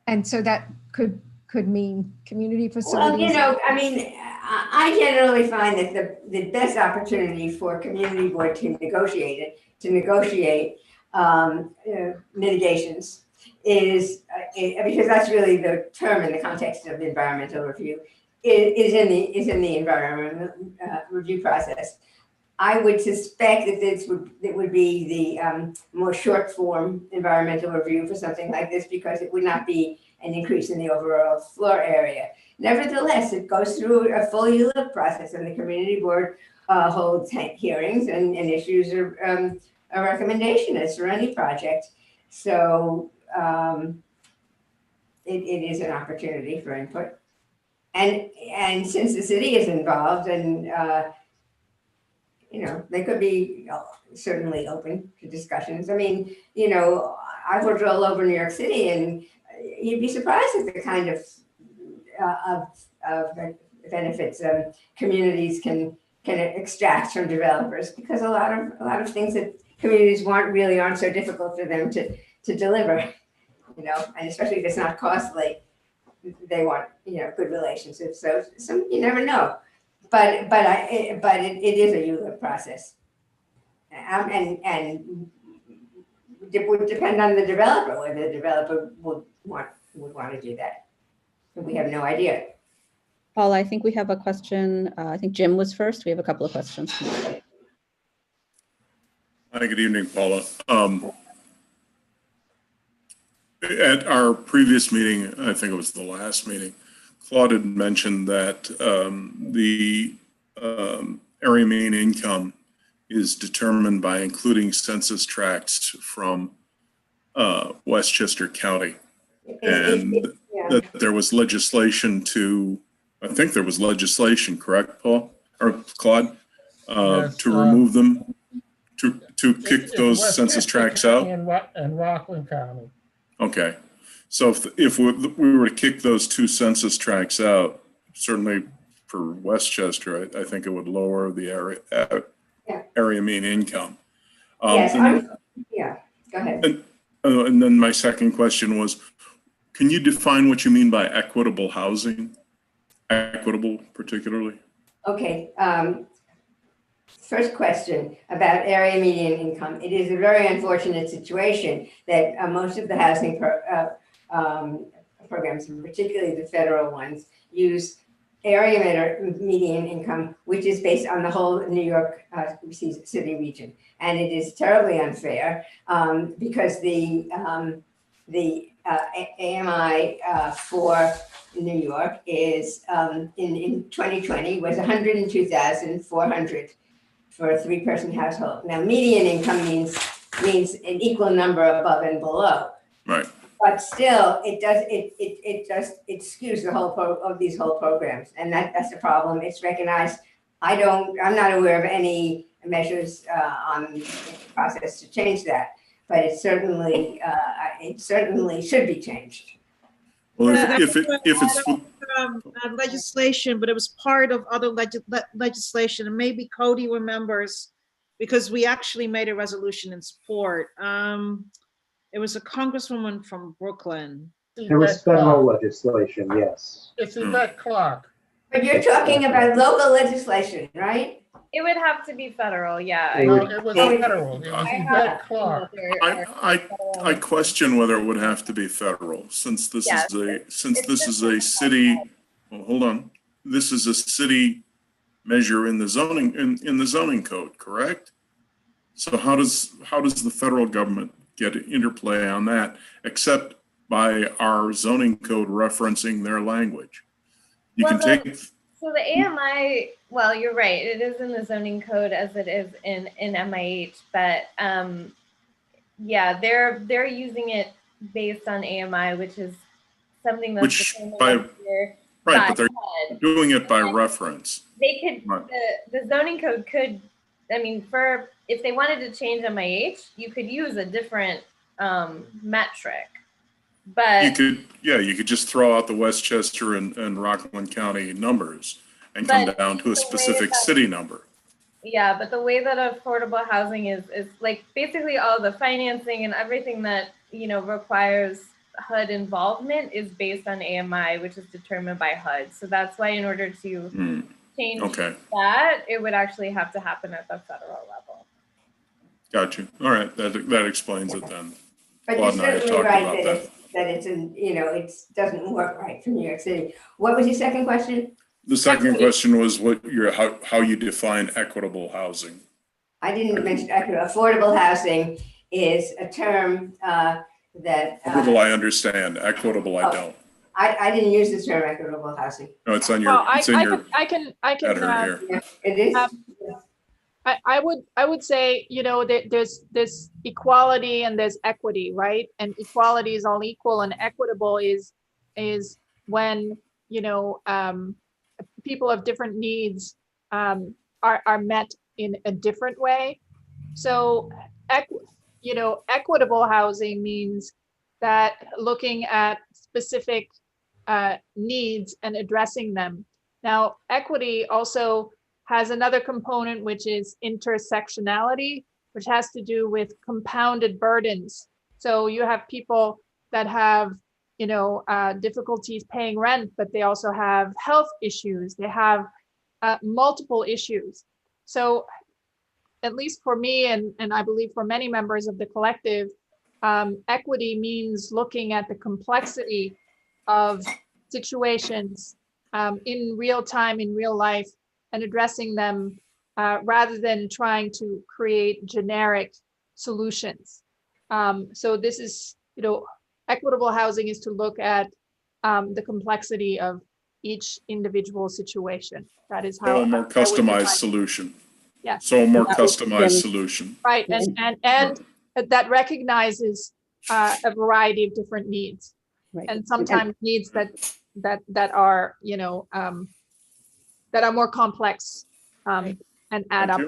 And so that could mean community Well, facilities. I mean, I generally find that the best opportunity for a community board to negotiate mitigations is because that's really the term in the context of the environmental review is in the environmental review process. I would suspect that it would be the more short form environmental review for something like this, because it would not be an increase in the overall floor area. Nevertheless, it goes through a full ULURP process, and the community board holds hearings and issues a recommendation as for any project. So it is an opportunity for input. And since the city is involved, and they could be certainly open to discussions. I mean, I've worked all over New York City, and you'd be surprised at the kind of benefits communities can extract from developers, because a lot of things that communities want really aren't so difficult for them to deliver, and especially if it's not costly, they want good relationships. So you never know. But it is a ULURP process, and it would depend on the developer whether the developer would want to do that. We have no idea. Paula, I think we have a question. I think Jim was first. We have a couple of questions. Hi, good evening, Paula. At our previous meeting, I think it was the last meeting, Claude had mentioned that the area mean income is determined by including census tracts from Westchester County. And that there was legislation correct, Paul or Claude, Yes, to remove them, to kick those West census Chester tracts County out? and Rockland County. Okay, so if we were to kick those two census tracts out, certainly for Westchester, I think it would lower the area mean income. Yes, go ahead. And then my second question was, can you define what you mean by equitable housing? Equitable particularly? Okay. First question about area median income. It is a very unfortunate situation that most of the housing programs, particularly the federal ones, use area median income, which is based on the whole New York City region. And it is terribly unfair because the AMI for New York is in 2020 was 102,400 for a three-person household. Now, median income means an equal number above and below. Right. But still, it skews the whole of these whole programs, and that's the problem. It's recognized. I'm not aware of any measures on the process to change that, but it certainly should be changed. Well, if it's legislation, but it was part of other legislation, and maybe Cody remembers, because we actually made a resolution in support. It was a congresswoman from Brooklyn. There was federal legislation, yes. It's Yvette Clark. But you're talking about local legislation, right? It would have to be federal, yeah. No, it was federal. It was Yvette Clark. I question whether it would have to be federal, since this is a city. Well, hold on. This is a city measure in the zoning, in the zoning code, correct? So how does the federal government get interplay on that, except by our zoning code referencing their language? You Well, can take. So the AMI, well, you're right. It is in the zoning code as it is in MIH, but yeah, they're using it based on AMI, which is something that's determined Right, but they're doing it by reference. They could, Right. the zoning code could, I mean, if they wanted to change MIH, you could use a different metric. But you could just throw out the Westchester and Rockland County numbers and come down to a specific city number. Yeah, but the way that affordable housing is like basically all the financing and everything that, requires HUD involvement is based on AMI, which is determined by HUD. So that's why in order to change that, it would actually have to happen at the federal level. Got you. All right, that explains it then. But Claude you're and I had certainly talked right about that it's it doesn't work right for New York City. What was your second question? The second question was how you define equitable housing. I didn't mention equitable. Affordable housing is a term that. Equitable, I understand. Equitable, I don't. I didn't use the term equitable housing. No, it's on your. Well, it's in your I can. header here. It is. I would say, there's equality and there's equity, right? And equality is all equal, and equitable is when people of different needs are met in a different way. So equitable housing means that looking at specific needs and addressing them. Now, equity also has another component, which is intersectionality, which has to do with compounded burdens. So you have people that have, difficulties paying rent, but they also have health issues. They have multiple issues. So at least for me, and I believe for many members of the collective, equity means looking at the complexity of situations in real time, in real life, and addressing them rather than trying to create generic solutions. So this is, equitable housing is to look at the complexity of each individual situation. That is how a more customized solution. Yeah. So a more customized solution. Right, and that recognizes a variety of different needs, Right. and sometimes needs that are that are more complex and add up.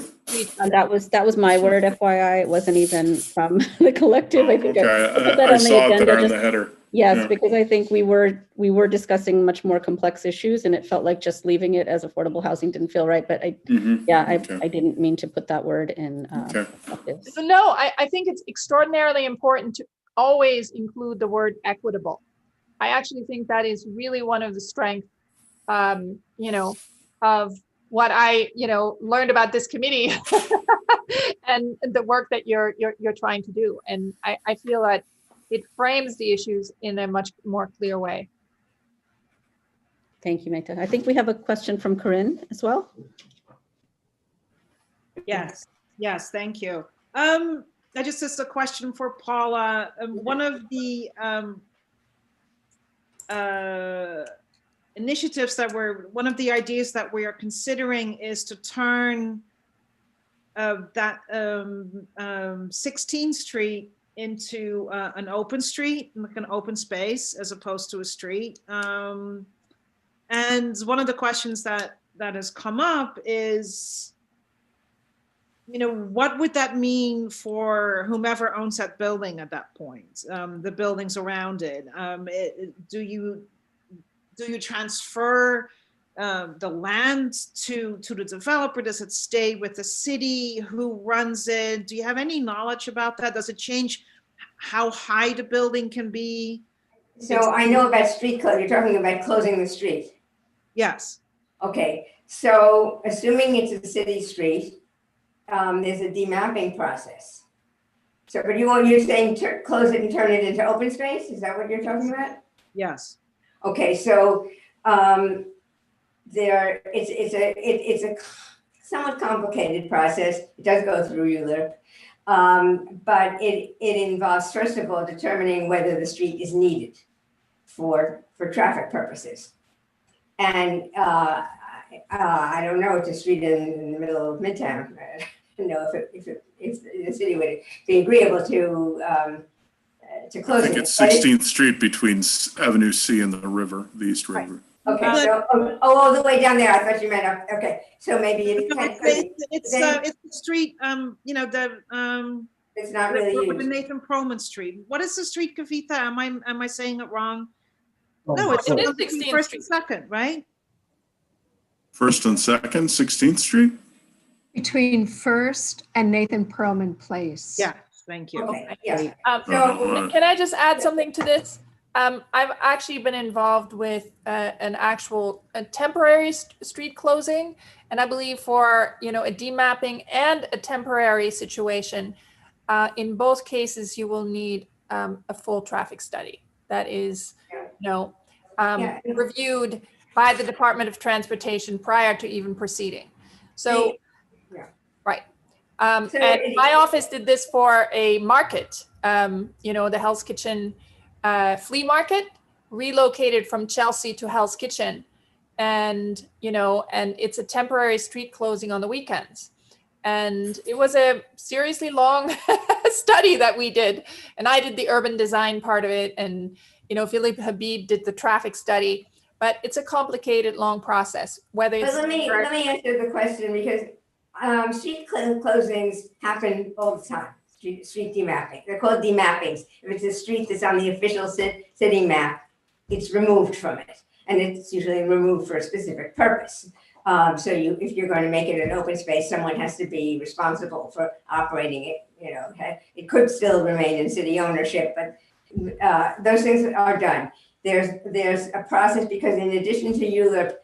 That was my word, FYI. It wasn't even from the collective. I think I saw it there in the header. Yes, Yeah. because I think we were discussing much more complex issues, and it felt like just leaving it as affordable housing didn't feel right. But I didn't mean to put that word in. So no, I think it's extraordinarily important to always include the word equitable. I actually think that is really one of the strengths, of what I, learned about this committee and the work that you're trying to do. And I feel that it frames the issues in a much more clear way. Thank you, Mayta. I think we have a question from Corinne as well. Yes, thank you. Just as a question for Paula, one of the initiatives one of the ideas that we are considering is to turn that 16th Street into an open street, like an open space, as opposed to a street. And one of the questions that has come up is, what would that mean for whomever owns that building at that point, the buildings around it? Do you transfer the land to the developer? Does it stay with the city? Who runs it? Do you have any knowledge about that? Does it change how high the building can be? So I know about street closure. You're talking about closing the street. Yes. Okay. So assuming it's a city street, there's a demapping process. So, but you're saying close it and turn it into open space? Is that what you're talking about? Yes. Okay, so it's a somewhat complicated process. It does go through ULURP, but it involves, first of all, determining whether the street is needed for traffic purposes. And I don't know, it's a street in the middle of Midtown. I don't know if the city would be agreeable to I closing think it. it's 16th Street between Avenue C and the river, the East River. Okay, so, all the way down there, I thought you meant, okay, so maybe it's kind of, It's the street, you know, it's not really the used. Nathan Perlman Street. What is the street, Kavita? Am I saying it wrong? Oh, No, it's so- between 16th First and Second, right? First and Second, 16th Street? Between First and Nathan Perlman Place. Yeah, thank you. Okay, yeah. Uh, Can I just add something to this? I've actually been involved with a temporary street closing, and I believe for a demapping and a temporary situation, in both cases you will need a full traffic study that is reviewed by the Department of Transportation prior to even proceeding. So, right. And my office did this for a market, the Hell's Kitchen flea market, relocated from Chelsea to Hell's Kitchen. And it's a temporary street closing on the weekends. And it was a seriously long study that we did. And I did the urban design part of it. And, Philip Habib did the traffic study. But it's a complicated, long process. Whether it's But let me answer the question, because street closings happen all the time. Street demapping. They're called demappings. If it's a street that's on the official city map, it's removed from it, and it's usually removed for a specific purpose. So if you're going to make it an open space, someone has to be responsible for operating it. It could still remain in city ownership, but those things are done. There's a process, because in addition to ULURP,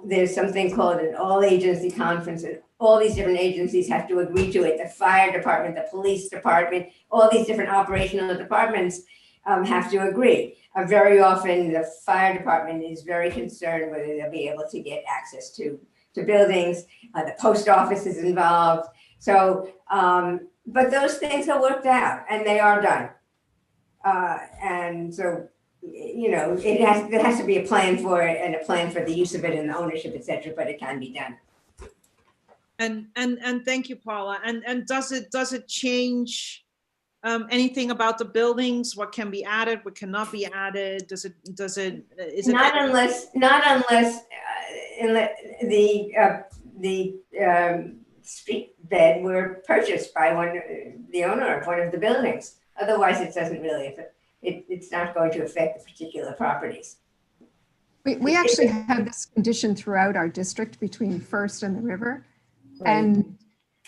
there's something called an all-agency conference, and all these different agencies have to agree to it. The fire department, the police department, all these different operational departments have to agree. Very often, the fire department is very concerned whether they'll be able to get access to buildings. The post office is involved. So, but those things are worked out, and they are done. And so, there has to be a plan for it, and a plan for the use of it and the ownership, et cetera, but it can be done. And thank you, Paula. And does it change anything about the buildings? What can be added? What cannot be added? Is it Not unless the street bed were purchased by the owner of one of the buildings. Otherwise, it doesn't really. It's not going to affect the particular properties. We actually have this condition throughout our district between First and the river. Right. And,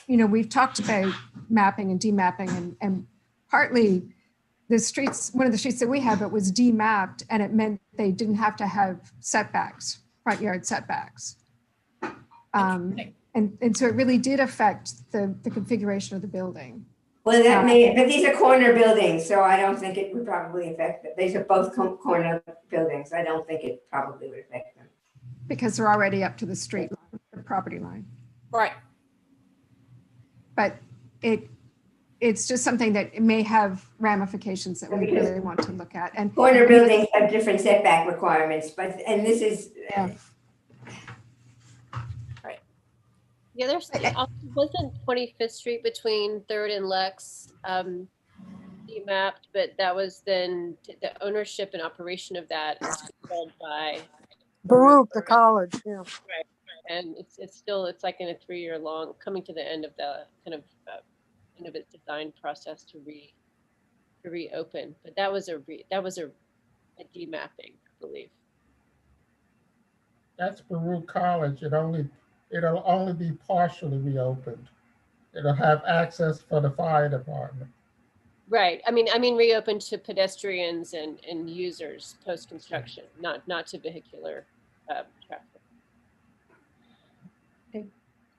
we've talked about mapping and demapping, and partly the streets, one of the streets that we have, it was demapped, and it meant they didn't have to have setbacks, front yard setbacks. And so it really did affect the configuration of the building. Well, but these are corner buildings, so I don't think it would probably affect them. These are both corner buildings. I don't think it probably would affect them. Because they're already up to the street line, the property line. Right. But it's just something that it may have ramifications that we really want to look at. And corner buildings have different setback requirements, and this is. Right. Yeah, there's wasn't 25th Street between 3rd and Lex demapped, but that was then the ownership and operation of that is controlled by Baruch, the college. Yeah. Right. And it's like in a 3-year long, coming to the end of the kind of end of its design process to reopen. But that was a demapping, I believe. That's Baruch College. It'll only be partially reopened. It'll have access for the fire department. Right. I mean reopened to pedestrians and users post-construction, not to vehicular traffic. Okay.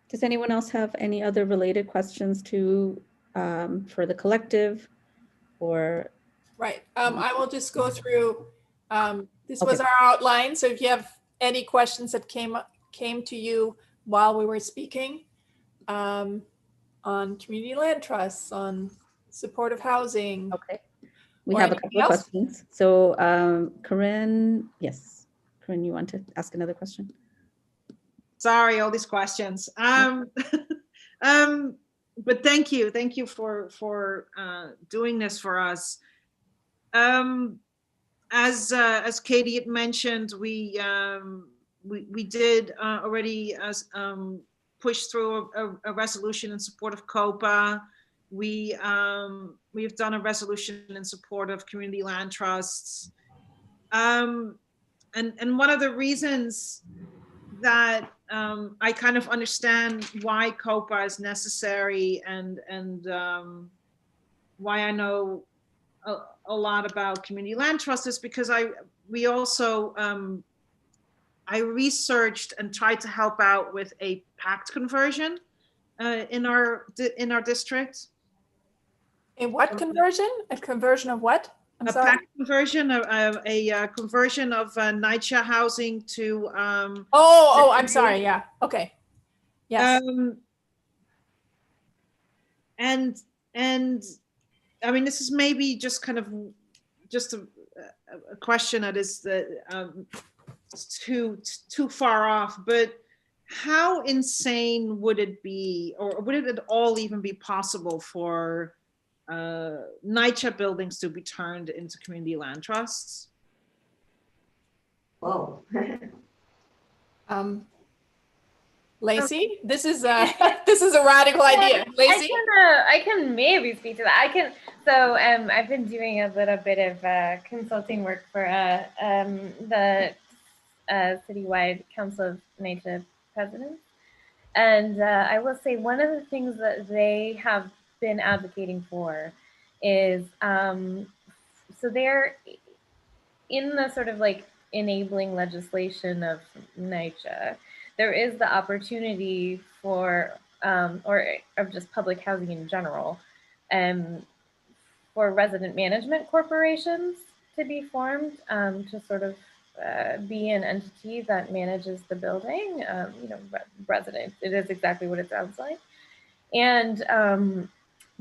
Does anyone else have any other related questions for the collective or? Right. I will just go through, this was our outline. So if you have any questions that came to you while we were speaking on community land trusts, on supportive housing. Okay. We Or have a anything couple of else? questions. So Corinne, yes. Corinne, you want to ask another question? Sorry, all these questions. But thank you for doing this for us. As Katie had mentioned, we did already push through a resolution in support of COPA. We've done a resolution in support of community land trusts. And one of the reasons that I kind of understand why COPA is necessary and why I know a lot about community land trusts is because I researched and tried to help out with a pact conversion in our district. A what conversion? A conversion of what? I'm a sorry. pact conversion, a conversion of NYCHA housing to. I'm sorry. Yeah. Okay. Yes. And I mean, this is maybe just kind of just a question that is too far off, but how insane would it be, or would it at all even be possible for NYCHA buildings to be turned into community land trusts? Whoa. Lacey, this is a radical idea. Lacey, I can maybe speak to that. So I've been doing a little bit of consulting work for the citywide Council of NYCHA presidents, and I will say one of the things that they have been advocating for is so they're in the sort of like enabling legislation of NYCHA. There is the opportunity for, or of just public housing in general, for resident management corporations to be formed, to sort of be an entity that manages the building, resident. It is exactly what it sounds like. And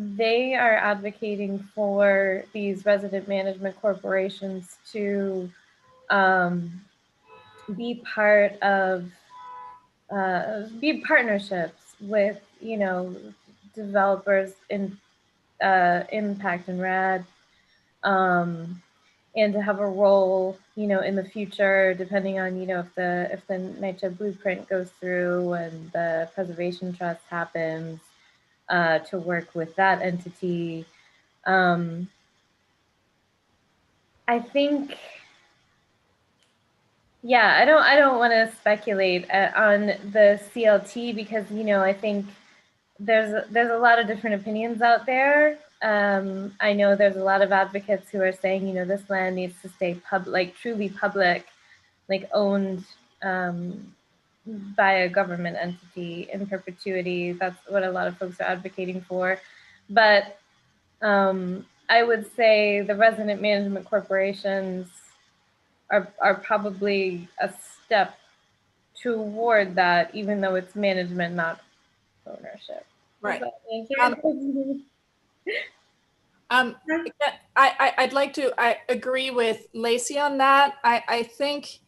they are advocating for these resident management corporations to be part of be partnerships with developers in Impact and RAD, and to have a role in the future, depending on if the NYCHA blueprint goes through and the preservation trust happens, to work with that entity. I think, yeah, I don't want to speculate on the CLT because I think there's a lot of different opinions out there. I know there's a lot of advocates who are saying this land needs to stay truly public, like owned by a government entity in perpetuity. That's what a lot of folks are advocating for. But I would say the resident management corporations are probably a step toward that, even though it's management, not ownership. Right. I'd like to agree with Lacey on that. I think,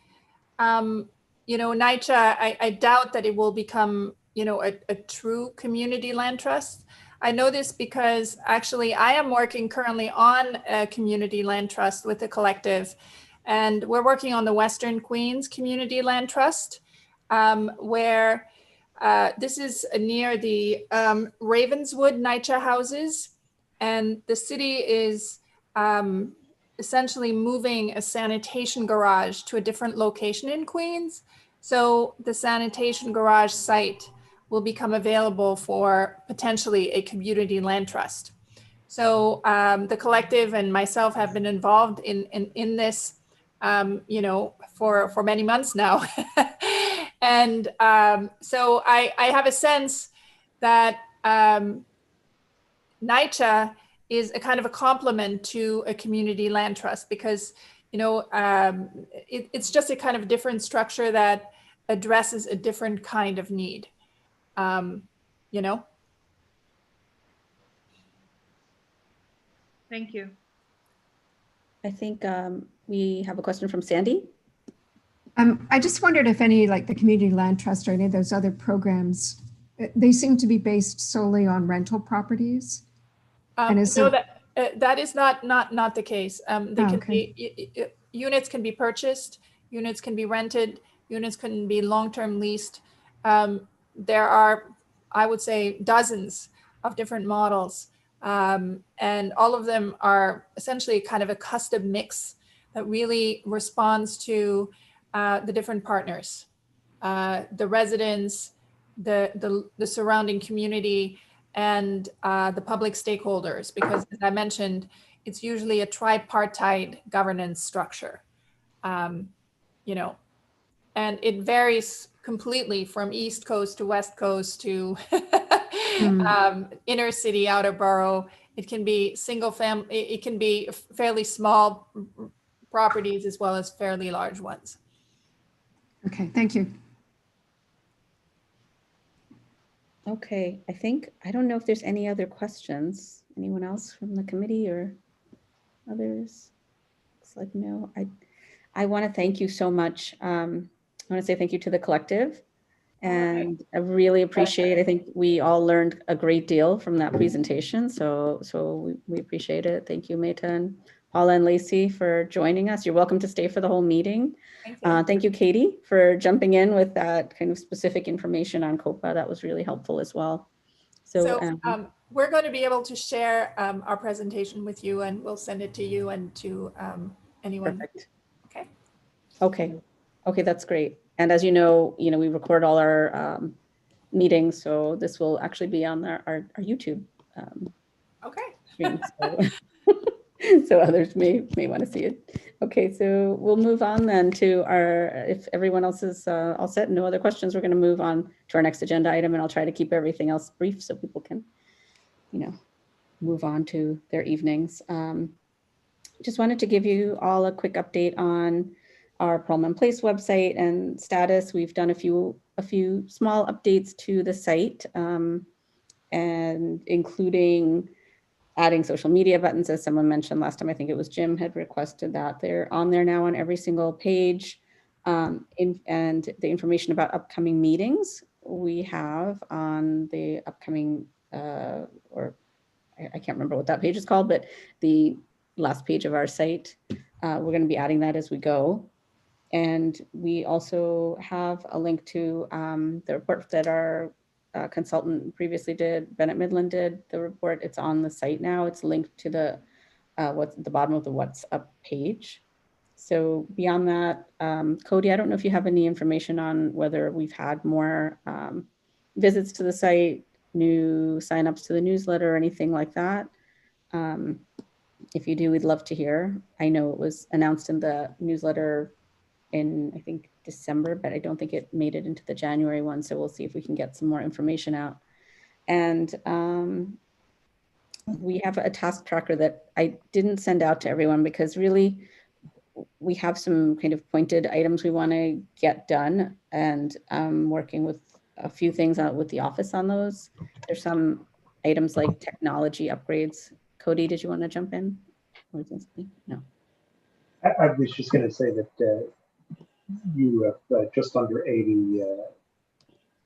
NYCHA, I doubt that it will become, a true community land trust. I know this because actually I am working currently on a community land trust with a collective, and we're working on the Western Queens Community Land Trust, where this is near the Ravenswood NYCHA houses, and the city is essentially moving a sanitation garage to a different location in Queens. So the sanitation garage site will become available for potentially a community land trust. So the collective and myself have been involved in this, for many months now. And so I have a sense that NYCHA is a kind of a complement to a community land trust, because it's just a kind of different structure that addresses a different kind of need. Thank you. I think we have a question from Sandy. I just wondered if any, like the Community Land Trust or any of those other programs, they seem to be based solely on rental properties. And is No, it, that is not the case. They can okay. be units can be purchased, units can be rented, units can be long-term leased. There are, I would say, dozens of different models, and all of them are essentially kind of a custom mix that really responds to the different partners, the residents, the surrounding community, and the public stakeholders, because as I mentioned, it's usually a tripartite governance structure, and it varies completely from East Coast to West Coast to inner city, outer borough. It can be single family, it can be fairly small properties as well as fairly large ones. Okay, thank you. Okay, I don't know if there's any other questions. Anyone else from the committee or others? Looks like no. I want to thank you so much. I want to say thank you to the collective, and I really appreciate, I think we all learned a great deal from that presentation. So we appreciate it. Thank you, Meta and Paula and Lacey, for joining us. You're welcome to stay for the whole meeting. Thank you, Katie, for jumping in with that kind of specific information on COPA. That was really helpful as well. So we're going to be able to share our presentation with you, and we'll send it to you and to anyone. Perfect. Okay. Okay, that's great. And as you know, we record all our meetings, so this will actually be on our YouTube stream. So others may want to see it. Okay, so we'll move on then to if everyone else is all set and no other questions, we're going to move on to our next agenda item, and I'll try to keep everything else brief so people can, move on to their evenings. Just wanted to give you all a quick update on our Perlman Place website and status. We've done a few small updates to the site, and including adding social media buttons, as someone mentioned last time. I think it was Jim had requested that. They're on there now on every single page, and the information about upcoming meetings we have on the upcoming, or I can't remember what that page is called, but the last page of our site. We're going to be adding that as we go. And we also have a link to the report that our consultant previously did, Bennett Midland did the report. It's on the site now. It's linked to the what's at the bottom of the What's Up page. So beyond that, Cody, I don't know if you have any information on whether we've had more visits to the site, new signups to the newsletter, or anything like that. If you do, we'd love to hear. I know it was announced in the newsletter in, I think, December, but I don't think it made it into the January one. So we'll see if we can get some more information out. And we have a task tracker that I didn't send out to everyone because really we have some kind of pointed items we want to get done, and working with a few things with the office on those. There's some items like technology upgrades. Cody, did you want to jump in? Or no. I was just going to say that you have just under 80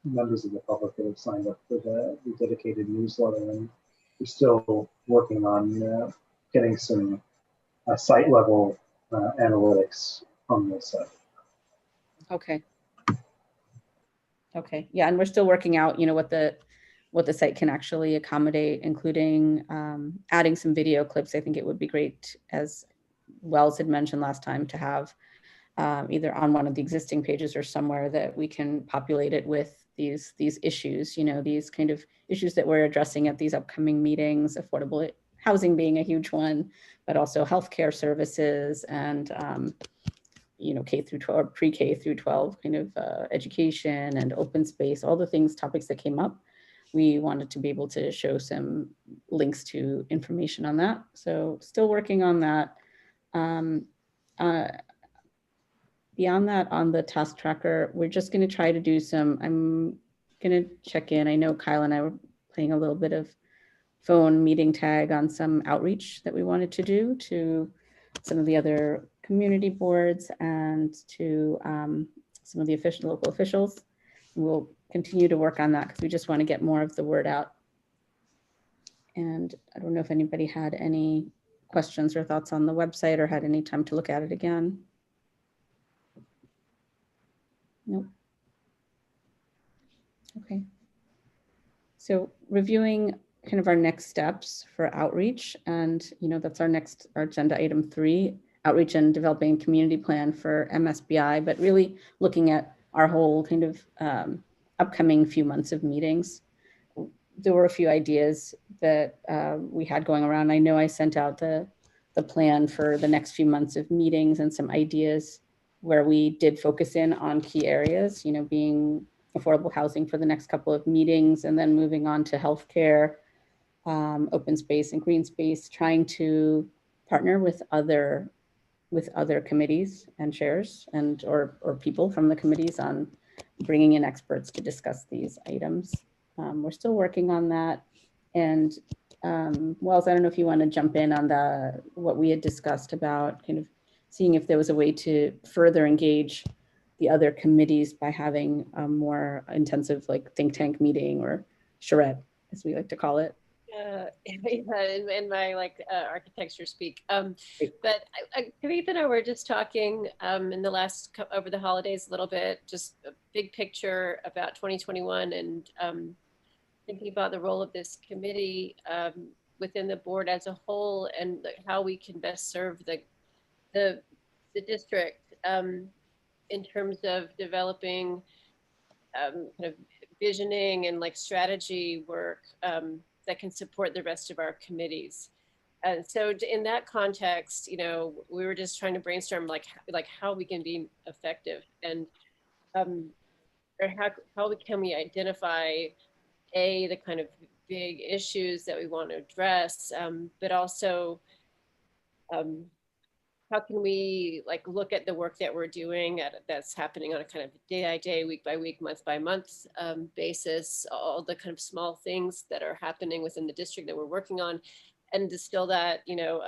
members of the public that have signed up for the dedicated newsletter, and we're still working on getting some site level analytics on this site. Okay. Okay. Yeah, and we're still working out, what the site can actually accommodate, including adding some video clips. I think it would be great, as Wells had mentioned last time, to have either on one of the existing pages or somewhere that we can populate it with these issues, these kind of issues that we're addressing at these upcoming meetings, affordable housing being a huge one, but also healthcare services and, K through 12, pre-K through 12 kind of education and open space, all the topics that came up. We wanted to be able to show some links to information on that. So still working on that. beyond that, on the task tracker, we're just going to try to do some, I'm going to check in. I know Kyle and I were playing a little bit of phone meeting tag on some outreach that we wanted to do to some of the other community boards and to some of the local officials. We'll continue to work on that because we just want to get more of the word out. And I don't know if anybody had any questions or thoughts on the website or had any time to look at it again. Nope. Okay. So reviewing kind of our next steps for outreach, and that's our agenda item 3, outreach and developing a community plan for MSBI, but really looking at our whole kind of upcoming few months of meetings. There were a few ideas that we had going around. I know I sent out the plan for the next few months of meetings and some ideas where we did focus in on key areas, being affordable housing for the next couple of meetings, and then moving on to healthcare, open space and green space, trying to partner with other committees and chairs or people from the committees on bringing in experts to discuss these items. We're still working on that. And Wells, I don't know if you want to jump in on what we had discussed about kind of seeing if there was a way to further engage the other committees by having a more intensive think tank meeting, or charrette, as we like to call it. In my architecture speak. But Kavitha and I were just talking in the over the holidays a little bit, just a big picture about 2021 and thinking about the role of this committee within the board as a whole, and how we can best serve the district in terms of developing kind of visioning and strategy work that can support the rest of our committees. And so in that context, we were just trying to brainstorm how we can be effective, and or how can we identify the kind of big issues that we want to address, but also how can we look at the work that we're doing that's happening on a kind of day-by-day, week-by-week, month-by-month basis, all the kind of small things that are happening within the district that we're working on, and distill that, into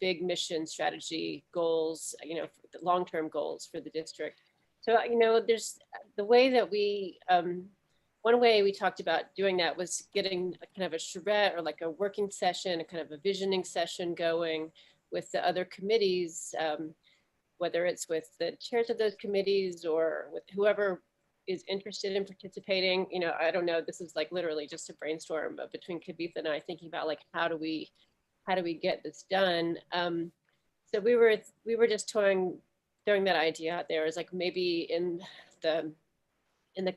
big mission strategy goals, long-term goals for the district. So, there's the way that we, one way we talked about doing that was getting a kind of a charrette or a working session, a kind of a visioning session going with the other committees, whether it's with the chairs of those committees or with whoever is interested in participating. I don't know, this is literally just a brainstorm between Kavitha and I, thinking about how do we get this done. So we were just throwing that idea out there, as maybe in the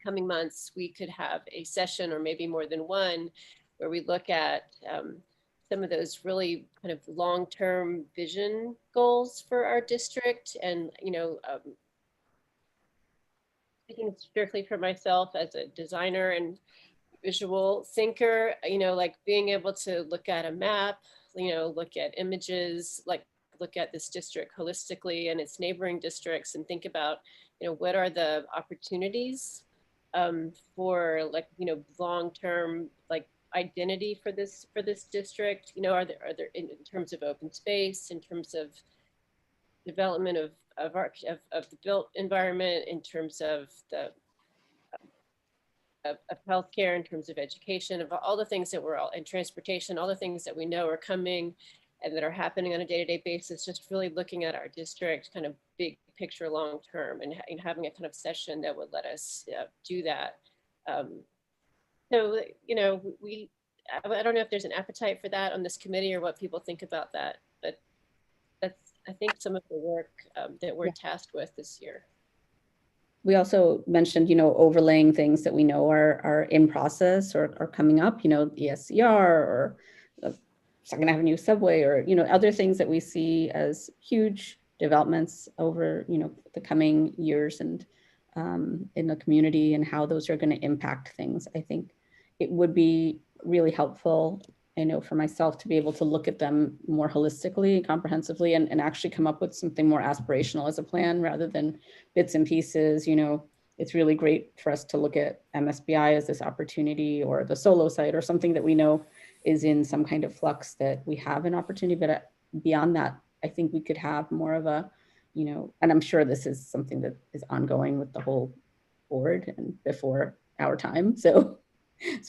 coming months, we could have a session, or maybe more than one, where we look at some of those really kind of long-term vision goals for our district. And, speaking strictly for myself as a designer and visual thinker, being able to look at a map, look at images, look at this district holistically and its neighboring districts, and think about, what are the opportunities for long-term identity for this district. Are there in terms of open space, in terms of development of the built environment, in terms of of healthcare, in terms of education, of all the things that and transportation, all the things that we know are coming and that are happening on a day-to-day basis. Just really looking at our district kind of big picture, long term, and having a kind of session that would let us do that. So, I don't know if there's an appetite for that on this committee, or what people think about that, but that's, I think, some of the work that we're tasked with this year. We also mentioned, overlaying things that we know are in process or are coming up, ESCR or Second Avenue subway, or, other things that we see as huge developments over, the coming years and in the community, and how those are going to impact things. I think it would be really helpful I know for myself to be able to look at them more holistically, comprehensively, and actually come up with something more aspirational as a plan rather than bits and pieces. You know, it's really great for us to look at MSBI as this opportunity, or the solo site, or something that we know is in some kind of flux that we have an opportunity. But beyond that, I think we could have more of a, you know, and I'm sure this is something that is ongoing with the whole board and before our time. So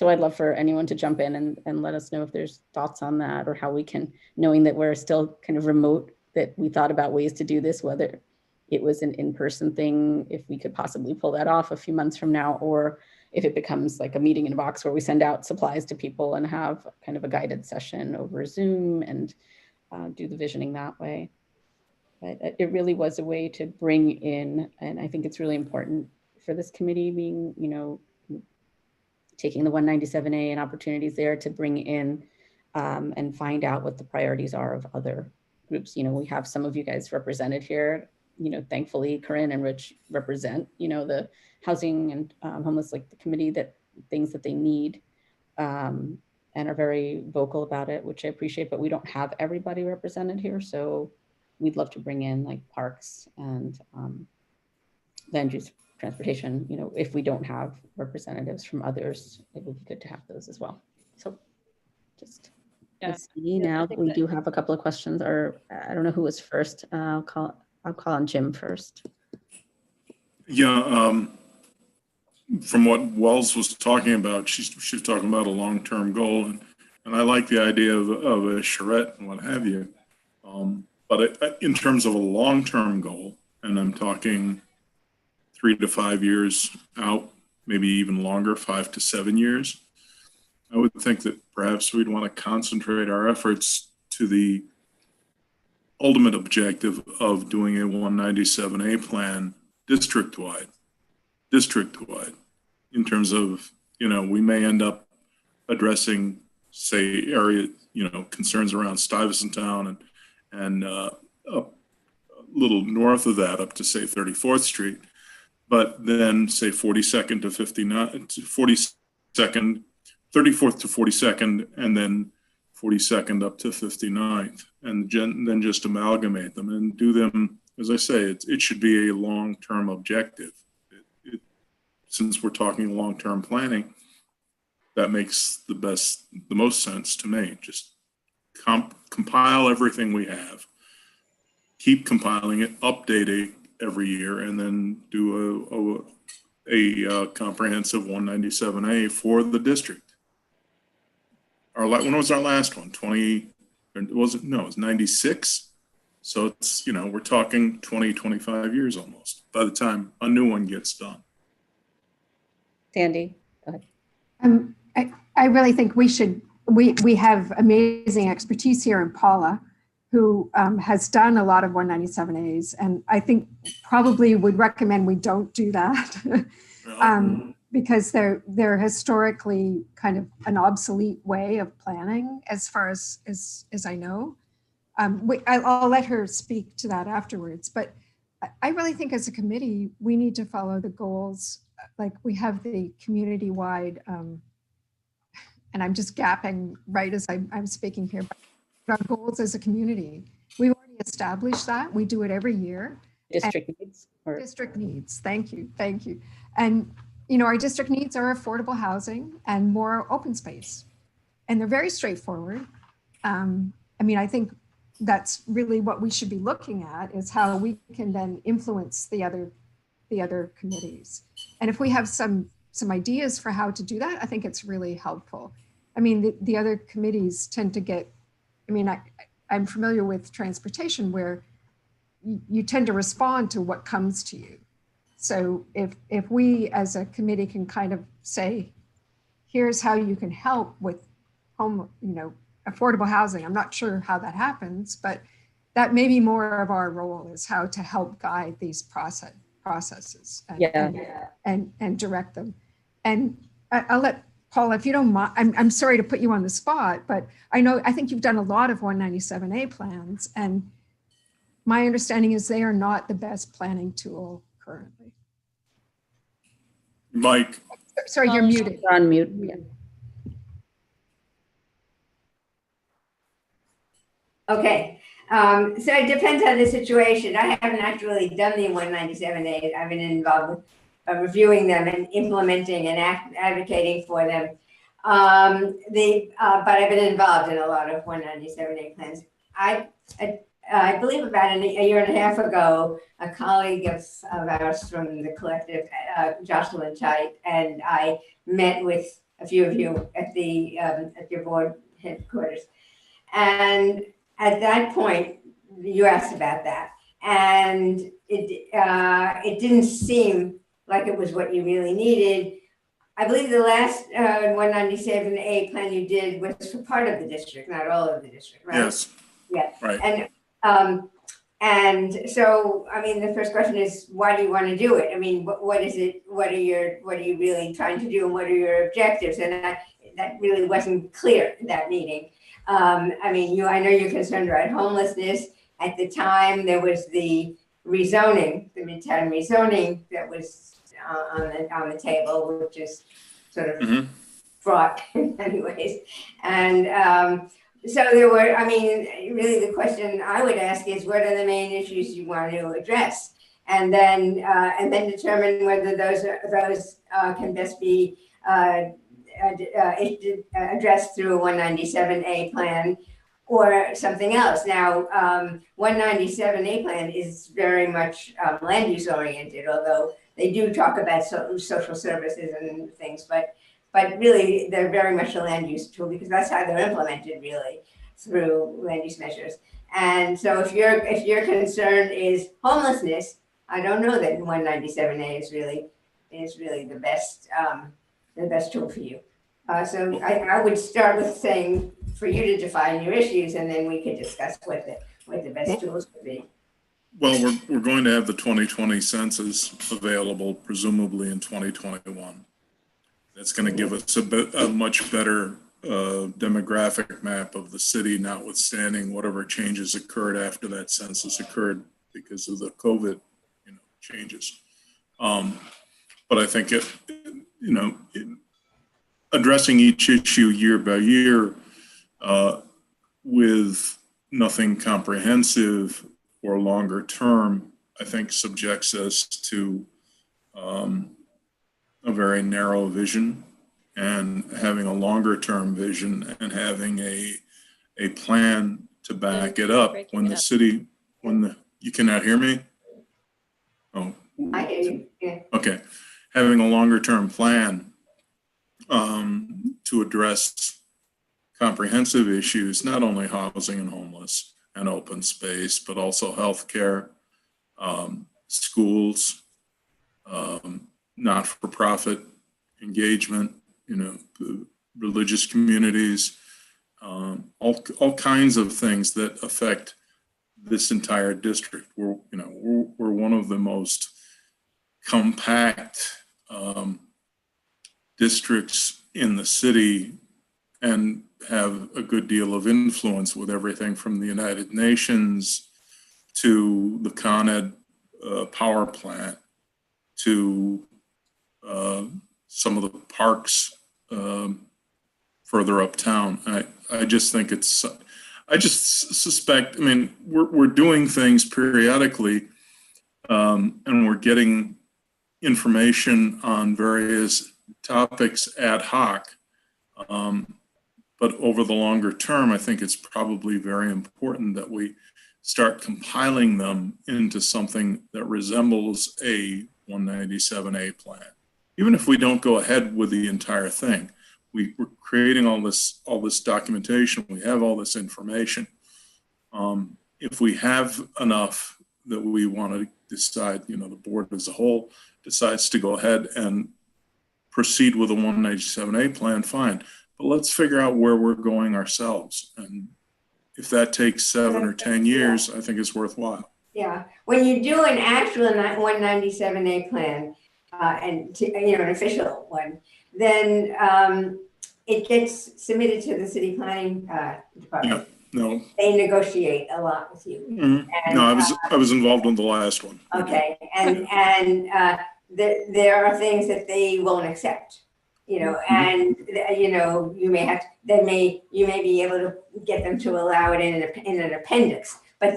I'd love for anyone to jump in and let us know if there's thoughts on that, or how we can, knowing that we're still kind of remote, that we thought about ways to do this, whether it was an in-person thing, if we could possibly pull that off a few months from now, or if it becomes like a meeting in a box where we send out supplies to people and have kind of a guided session over Zoom and do the visioning that way. But it really was a way to bring in, and I think it's really important for this committee being, you know, taking the 197A and opportunities there to bring in and find out what the priorities are of other groups. You know, we have some of you guys represented here. You know, thankfully, Corinne and Rich represent, you know, the housing and homeless, like the committee, that things that they need and are very vocal about it, which I appreciate, but we don't have everybody represented here. So we'd love to bring in like parks and land use, transportation. You know, if we don't have representatives from others, it would be good to have those as well. So just let's see, now that we do have a couple of questions, or I don't know who was first. I'll call on Jim first. Yeah, from what Wells was talking about, she's talking about a long-term goal, and I like the idea of a charrette and what have you. But in terms of a long-term goal, and I'm talking 3 to 5 years out, maybe even longer, 5 to 7 years, I would think that perhaps we'd want to concentrate our efforts to the ultimate objective of doing a 197A plan district-wide, in terms of, you know, we may end up addressing, say, area, you know, concerns around Stuyvesant Town and a little north of that up to, say, 34th Street. But then, say, 42nd to 42nd, 34th to 42nd, and then 42nd up to 59th, and then just amalgamate them and do them, as I say, it should be a long-term objective. Since we're talking long-term planning, that makes the most sense to me. Just compile everything we have, keep compiling it, update it every year, and then do a comprehensive 197A for the district. When was our last one? 20, was it? No, it was 96. So it's, you know, we're talking 20, 25 years almost by the time a new one gets done. Sandy, go ahead. I really think we have amazing expertise here in Paula, who has done a lot of 197As, and I think probably would recommend we don't do that. Because they're historically kind of an obsolete way of planning, as far as I know. I'll let her speak to that afterwards, but I really think as a committee, we need to follow the goals. Like we have the community-wide, and I'm just gapping right as I'm speaking here, but our goals as a community, we've already established that. We do it every year. District needs. District needs, thank you. And you know, our district needs are affordable housing and more open space. And they're very straightforward. I mean, I think that's really what we should be looking at, is how we can then influence the other committees. And if we have some ideas for how to do that, I think it's really helpful. I mean, the other committees tend to get, I mean, I'm familiar with transportation, where you tend to respond to what comes to you. So if we as a committee can kind of say, here's how you can help with affordable housing. I'm not sure how that happens, but that may be more of our role, is how to help guide these processes and direct them. And I'll let Paula, if you don't mind, I'm sorry to put you on the spot, but I think you've done a lot of 197A plans, and my understanding is they are not the best planning tool currently. Mike. Sorry, you're muted. You're on mute. Yeah. Okay, so it depends on the situation. I haven't actually done the 197As. I've been involved with reviewing them and implementing and advocating for them. But I've been involved in a lot of 197A plans. I believe about a year and a half ago, a colleague of ours from the collective, Jocelyn Tite, and I met with a few of you at your board headquarters. And at that point, you asked about that, and it didn't seem like it was what you really needed. I believe the last 197A plan you did was for part of the district, not all of the district, right? Yes. Yeah. Right. And so, I mean, the first question is, why do you want to do it? I mean, what is it? What are you really trying to do, and what are your objectives? And that really wasn't clear in that meeting. I mean, I know you're concerned about homelessness. At the time, there was the rezoning, the Midtown rezoning that was on the table, which is sort of fraught in many ways. And so there were, I mean, really the question I would ask is, what are the main issues you want to address? And then determine whether those can best be addressed through a 197A plan or something else. Now, 197A plan is very much land use oriented, although they do talk about social services and things, but really they're very much a land use tool, because that's how they're implemented, really, through land use measures. And so if your concern is homelessness, I don't know that 197A is really the best tool for you. So I would start with saying for you to define your issues, and then we could discuss what the best tools would be. Well, we're going to have the 2020 census available presumably in 2021. That's going to give us a much better demographic map of the city, notwithstanding whatever changes occurred after that census occurred because of the COVID, changes. But I think addressing each issue year by year with nothing comprehensive or longer term, I think subjects us to a very narrow vision, and having a longer term vision and having a plan to back it up when the city, you cannot hear me? Oh. I hear you, yeah. Okay, having a longer term plan to address comprehensive issues, not only housing and homeless and open space, but also healthcare, schools, not-for-profit engagement, religious communities, all kinds of things that affect this entire district. We're one of the most compact districts in the city and have a good deal of influence with everything from the United Nations to the Con Ed power plant to some of the parks further uptown. I just think I just suspect, we're doing things periodically and we're getting information on various topics ad hoc. But over the longer term, I think it's probably very important that we start compiling them into something that resembles a 197A plan. Even if we don't go ahead with the entire thing, we're creating all this documentation, we have all this information. If we have enough that we want to decide, the board as a whole decides to go ahead and proceed with a 197A plan, fine. But let's figure out where we're going ourselves. And if that takes 7 or 10 years, I think it's worthwhile. Yeah, when you do an actual 197A plan, and an official one, then it gets submitted to the city planning department. Yeah, no. They negotiate a lot with you. Mm-hmm. And, no, I was involved in the last one. Okay, and there are things that they won't accept. you know, and you know, you may you may be able to get them to allow it in an appendix, but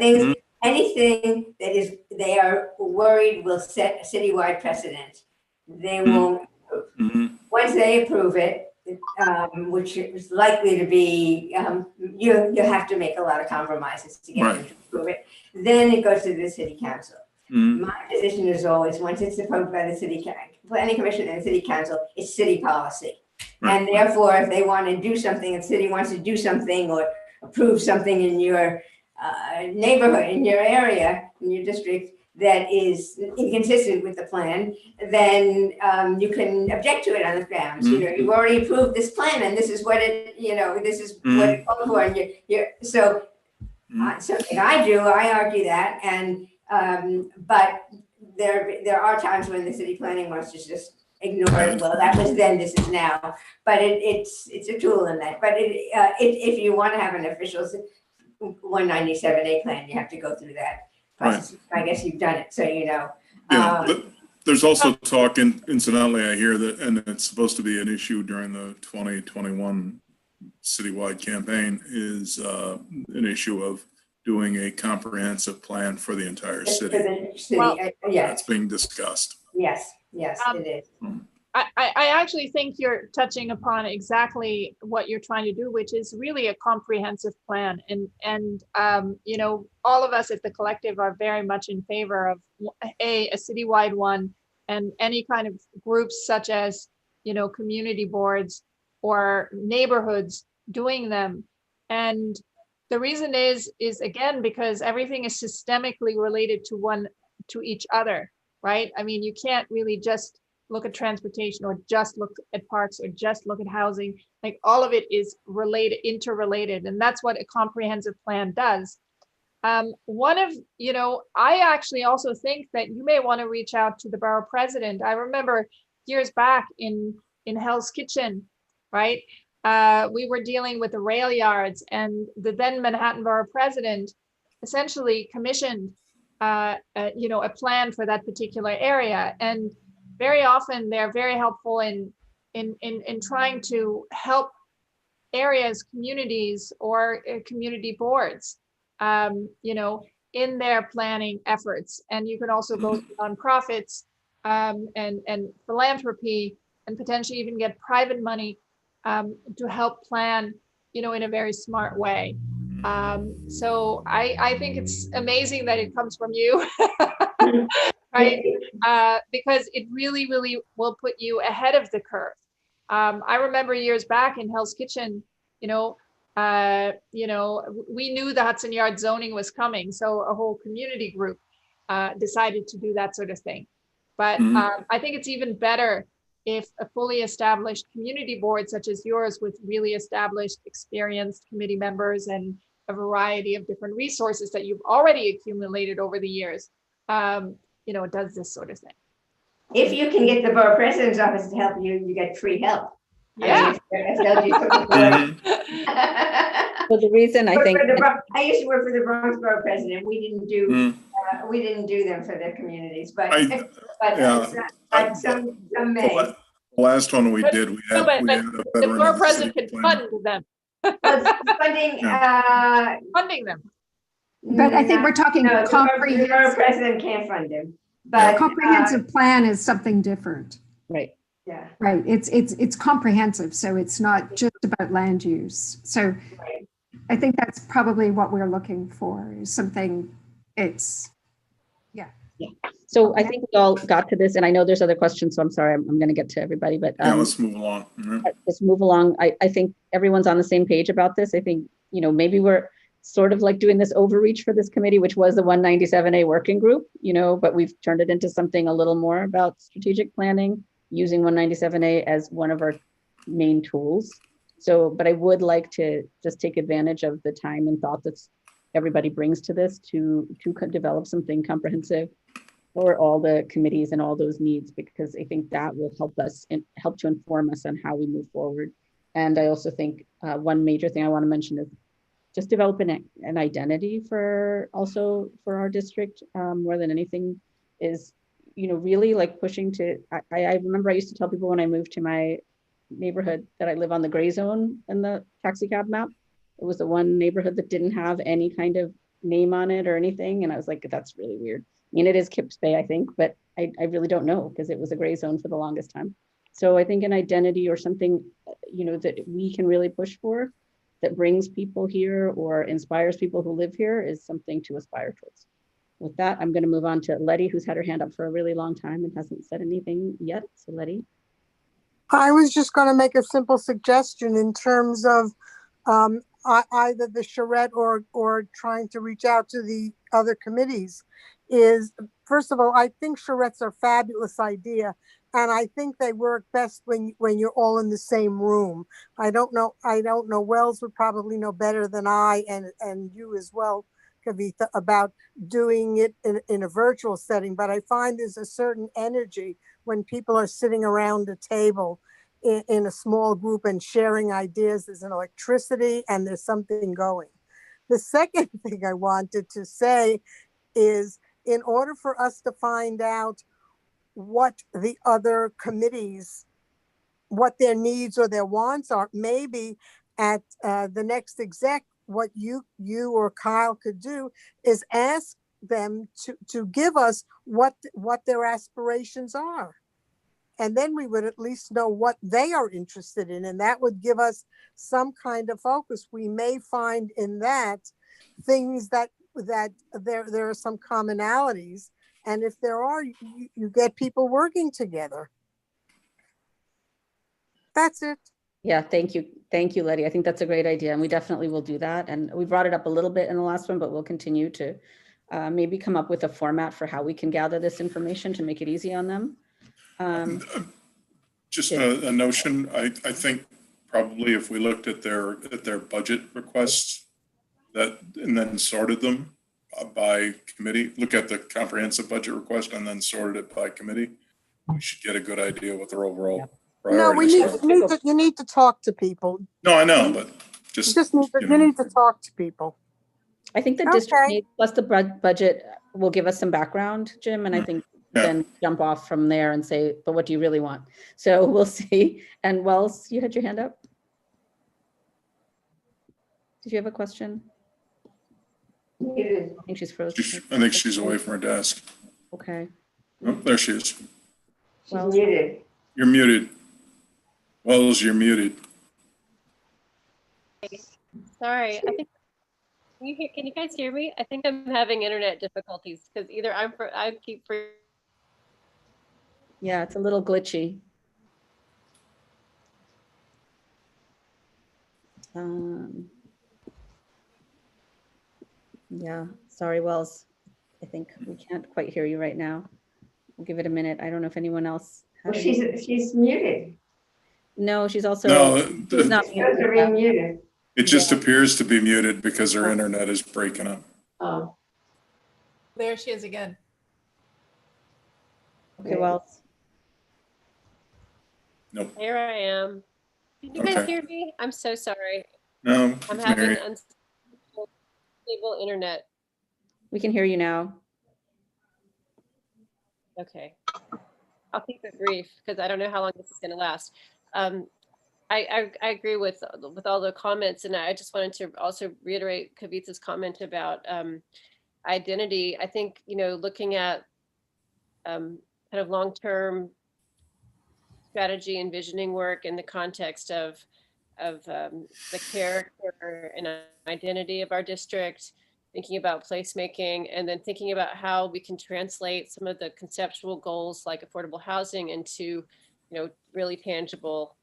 anything that they are worried will set a citywide precedent, they won't approve. Once they approve it, which is likely to be, you have to make a lot of compromises to get them to approve it. Then it goes to the city council. My position is always, once it's approved by the planning commission and the city council, it's city policy. And therefore, if they want to do something, if the city wants to do something or approve something in your neighborhood, in your area, in your district, that is inconsistent with the plan, then you can object to it on the grounds. You know, you've already approved this plan, and this is what it, you know, this is what it's called for. And so something I do, I argue that, and but there are times when the city planning wants to just ignore it. Well, that was then, this is now. But it's a tool in that. But if you want to have an official 197A plan, you have to go through that process. I guess you've done it, so you know. Yeah, there's also talk, incidentally, I hear that, and it's supposed to be an issue during the 2021 citywide campaign, is an issue of doing a comprehensive plan for the entire city. Well, yeah, that's being discussed. Yes, it is. I actually think you're touching upon exactly what you're trying to do, which is really a comprehensive plan. And you know, all of us at the collective are very much in favor of a citywide one, and any kind of groups such as, you know, community boards or neighborhoods doing them. And the reason is again, because everything is systemically related to each other, right? I mean, you can't really just look at transportation or just look at parks or just look at housing. Like, all of it is interrelated, and that's what a comprehensive plan does. You know, I actually also think that you may want to reach out to the borough president. I remember years back in Hell's Kitchen, right? We were dealing with the rail yards, and the then Manhattan borough president essentially commissioned you know, a plan for that particular area. And very often they're very helpful in trying to help areas, communities, or community boards, you know, in their planning efforts. And you can also go to nonprofits and philanthropy, and potentially even get private money to help plan, you know, in a very smart way. So I think it's amazing that it comes from you, right? Because it really, really will put you ahead of the curve. I remember years back in Hell's Kitchen, you know, we knew the Hudson Yard zoning was coming, so a whole community group decided to do that sort of thing. But I think it's even better if a fully established community board such as yours, with really established, experienced committee members and a variety of different resources that you've already accumulated over the years, you know, does this sort of thing. If you can get the borough president's office to help you, you get free help. Yeah. So the reason I think I used to work for the Bronx borough president. We didn't do them for their communities, but some may. The last one we did, we had the borough president can fund them. Funding them. But I think we're talking comprehensive. The borough president can't fund them. But comprehensive plan is something different. Right. Yeah. Right. It's comprehensive, so it's not just about land use. So I think that's probably what we're looking for, is something. Yeah. So I think we all got to this, and I know there's other questions, so I'm sorry, I'm going to get to everybody, but let's move along. Let's move along. I think everyone's on the same page about this. I think, you know, maybe we're sort of like doing this overreach for this committee, which was the 197A working group, you know, but we've turned it into something a little more about strategic planning, using 197A as one of our main tools. So, but I would like to just take advantage of the time and thought that everybody brings to this to develop something comprehensive for all the committees and all those needs, because I think that will help us and help to inform us on how we move forward. And I also think one major thing I want to mention is just developing an identity for our district, more than anything, is, you know, really like pushing to, I remember I used to tell people when I moved to my neighborhood that I live on the gray zone in the taxi cab map. It was the one neighborhood that didn't have any kind of name on it or anything. And I was like, that's really weird. I mean, it is Kips Bay, I think, but I really don't know because it was a gray zone for the longest time. So I think an identity or something, that we can really push for that brings people here or inspires people who live here is something to aspire towards. With that, I'm going to move on to Letty, who's had her hand up for a really long time and hasn't said anything yet. So Letty. I was just going to make a simple suggestion in terms of either the charrette or trying to reach out to the other committees is, first of all, I think charrettes are a fabulous idea. And I think they work best when you're all in the same room. I don't know. Wells would probably know better than I and you as well, Kavitha, about doing it in a virtual setting. But I find there's a certain energy when people are sitting around a table in a small group and sharing ideas. There's an electricity and there's something going. The second thing I wanted to say is, in order for us to find out what the other committees, what their needs or their wants are, maybe at the next exec, what you or Kyle could do is ask them to give us what their aspirations are. And then we would at least know what they are interested in. And that would give us some kind of focus. We may find in that things that there are some commonalities. And if there are, you get people working together. That's it. Yeah, thank you. Thank you, Letty. I think that's a great idea. And we definitely will do that. And we brought it up a little bit in the last one, but we'll continue to maybe come up with a format for how we can gather this information to make it easy on them. Just a notion. I think probably if we looked at their budget requests and then sorted them by committee, look at the comprehensive budget request and then sorted it by committee, we should get a good idea what their overall priorities are. You need to talk to people. No, I know, but you need to talk to people. I think the district needs plus the budget will give us some background, Jim, and I think then jump off from there and say, but what do you really want? So we'll see. And Wells, you had your hand up. Did you have a question? I think she's frozen. I think she's away from her desk. Okay. Oh, there she is. She's muted. You're muted. Wells, you're muted. Sorry, I think can you guys hear me? I think I'm having internet difficulties because either I keep. Yeah, it's a little glitchy. Yeah, sorry, Wells. I think we can't quite hear you right now. We'll give it a minute. I don't know if anyone else has. Well, she's muted. No, she's also she's not muted. It just appears to be muted because her internet is breaking up. Oh. There she is again. Okay, Wells. Nope. Here I am. Can you guys hear me? I'm so sorry. No, I'm having unstable internet. We can hear you now. Okay. I'll keep it brief because I don't know how long this is going to last. I agree with all the comments, and I just wanted to also reiterate Kavitha's comment about identity. I think, looking at kind of long-term strategy and visioning work in the context of the character and identity of our district, thinking about placemaking, and then thinking about how we can translate some of the conceptual goals like affordable housing into, really tangible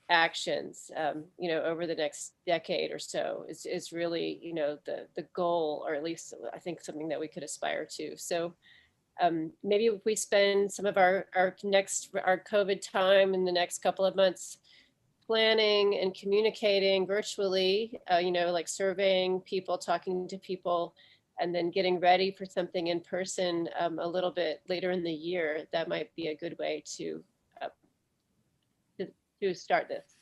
actions, over the next decade or so is really, the goal, or at least I think something that we could aspire to. So maybe if we spend some of our COVID time in the next couple of months planning and communicating virtually, like surveying people, talking to people, and then getting ready for something in person a little bit later in the year, that might be a good way to start this.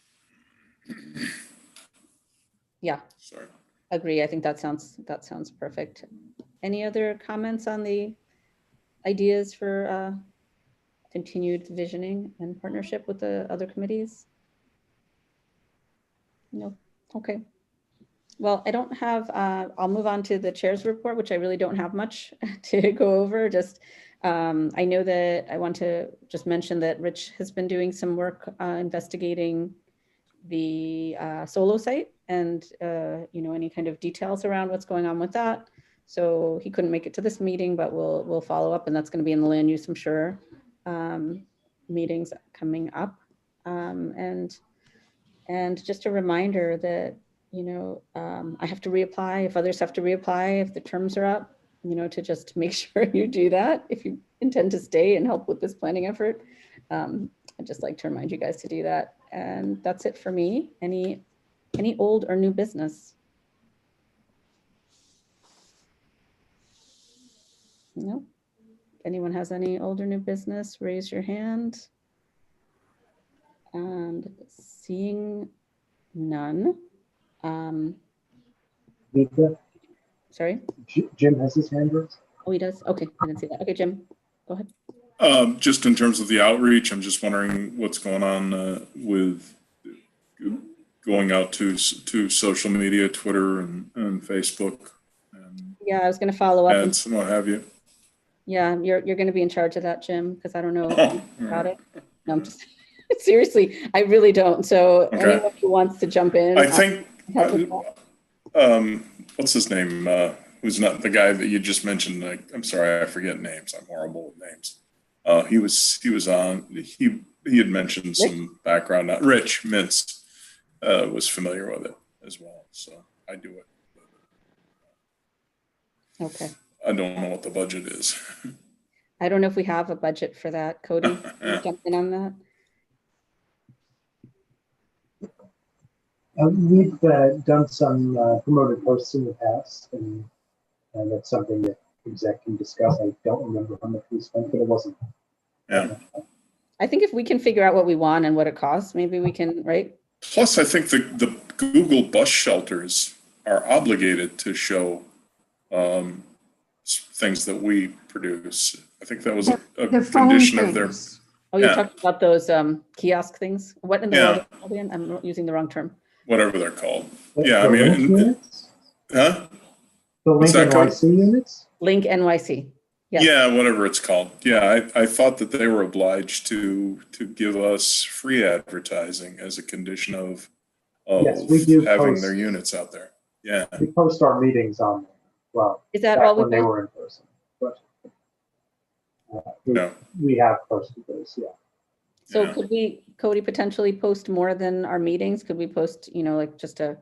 Yeah. Sorry. Agree. I think that sounds perfect. Any other comments on the ideas for continued visioning and partnership with the other committees? No. Okay. Well, I don't have, I'll move on to the chair's report, which I really don't have much to go over. Just, I know that I want to just mention that Rich has been doing some work investigating the solo site and, any kind of details around what's going on with that. So he couldn't make it to this meeting, but we'll follow up, and that's going to be in the land use, I'm sure, meetings coming up. And just a reminder that, I have to reapply if others have to reapply, if the terms are up, to just make sure you do that if you intend to stay and help with this planning effort. I'd just like to remind you guys to do that. And that's it for me. Any old or new business? No. If anyone has any old or new business, raise your hand. And seeing none. Sorry? Jim has his hand raised. Oh, he does? Okay, I didn't see that. Okay, Jim, go ahead. Just in terms of the outreach, I'm just wondering what's going on with going out to social media, Twitter and Facebook. And yeah, I was going to follow up. Ads and what have you. Yeah, you're going to be in charge of that, Jim, because I don't know about it. No, I'm just seriously, I really don't. So anyone who wants to jump in. I think, what's his name? Who's not the guy that you just mentioned? I'm sorry, I forget names. I'm horrible with names. He was on, he had mentioned some background. Rich Mintz was familiar with it as well. So I do it. Okay. I don't know what the budget is. I don't know if we have a budget for that. Cody, jump in on that. We've done some promoted posts in the past, and that's something that exec can discuss. I don't remember how much we spent, but it wasn't. Yeah. I think if we can figure out what we want and what it costs, maybe we can, right? Plus, I think the Google bus shelters are obligated to show things that we produce. I think that was a condition of their. Oh, you're talking about those kiosk things? What in the world are they called again? I'm using the wrong term. Whatever they're called. Yeah, I mean, huh? The Link NYC units? Link NYC. Yes. Yeah, whatever it's called. Yeah, I thought that they were obliged to give us free advertising as a condition of yes, we do having their units out there. Yeah. We post our meetings on, well, is that all when they were in person. But we have posted those, yeah. So could we, Cody, potentially post more than our meetings? Could we post, like just a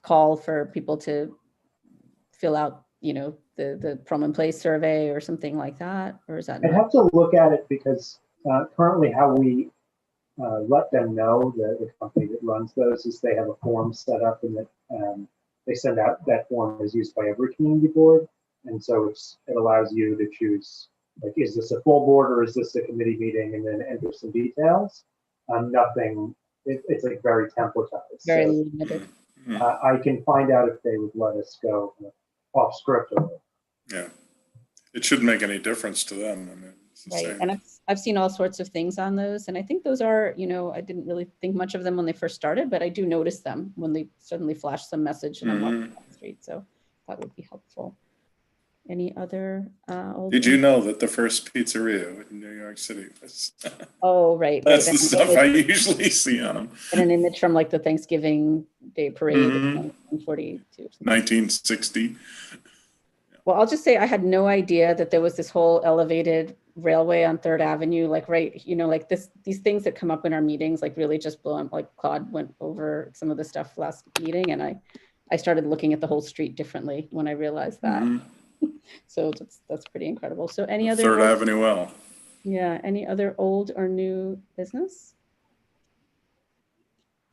call for people to fill out, the prom and place survey or something like that? Or is that I'd have to look at it because currently how we let them know, the company that runs those, is they have a form set up and that they send out, that form is used by every community board. And so it allows you to choose, like, is this a full board or is this a committee meeting, and then enter some details. Nothing, it's like very templatized. Very limited. I can find out if they would let us go off script. Yeah, it shouldn't make any difference to them. I mean, it's the same. And I've seen all sorts of things on those, and I think those are, I didn't really think much of them when they first started, but I do notice them when they suddenly flash some message and I'm walking down the street. So that would be helpful. Any other Did you know that the first pizzeria in New York City was oh, right. That's the stuff I usually see on them. And an image from like the Thanksgiving Day parade in 1942. 1960. Well, I'll just say I had no idea that there was this whole elevated railway on 3rd Avenue, like like these things that come up in our meetings, like really just blow up. Like Claude went over some of the stuff last meeting, and I started looking at the whole street differently when I realized that. So that's pretty incredible. So any other 3rd Avenue L. Yeah, any other old or new business?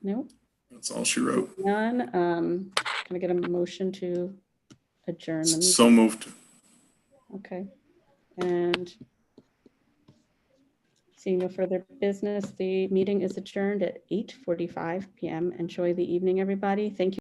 No. That's all she wrote. None. Can I get a motion to adjourn the meeting? So moved. Okay. And seeing no further business, the meeting is adjourned at 8:45 p.m. Enjoy the evening, everybody. Thank you.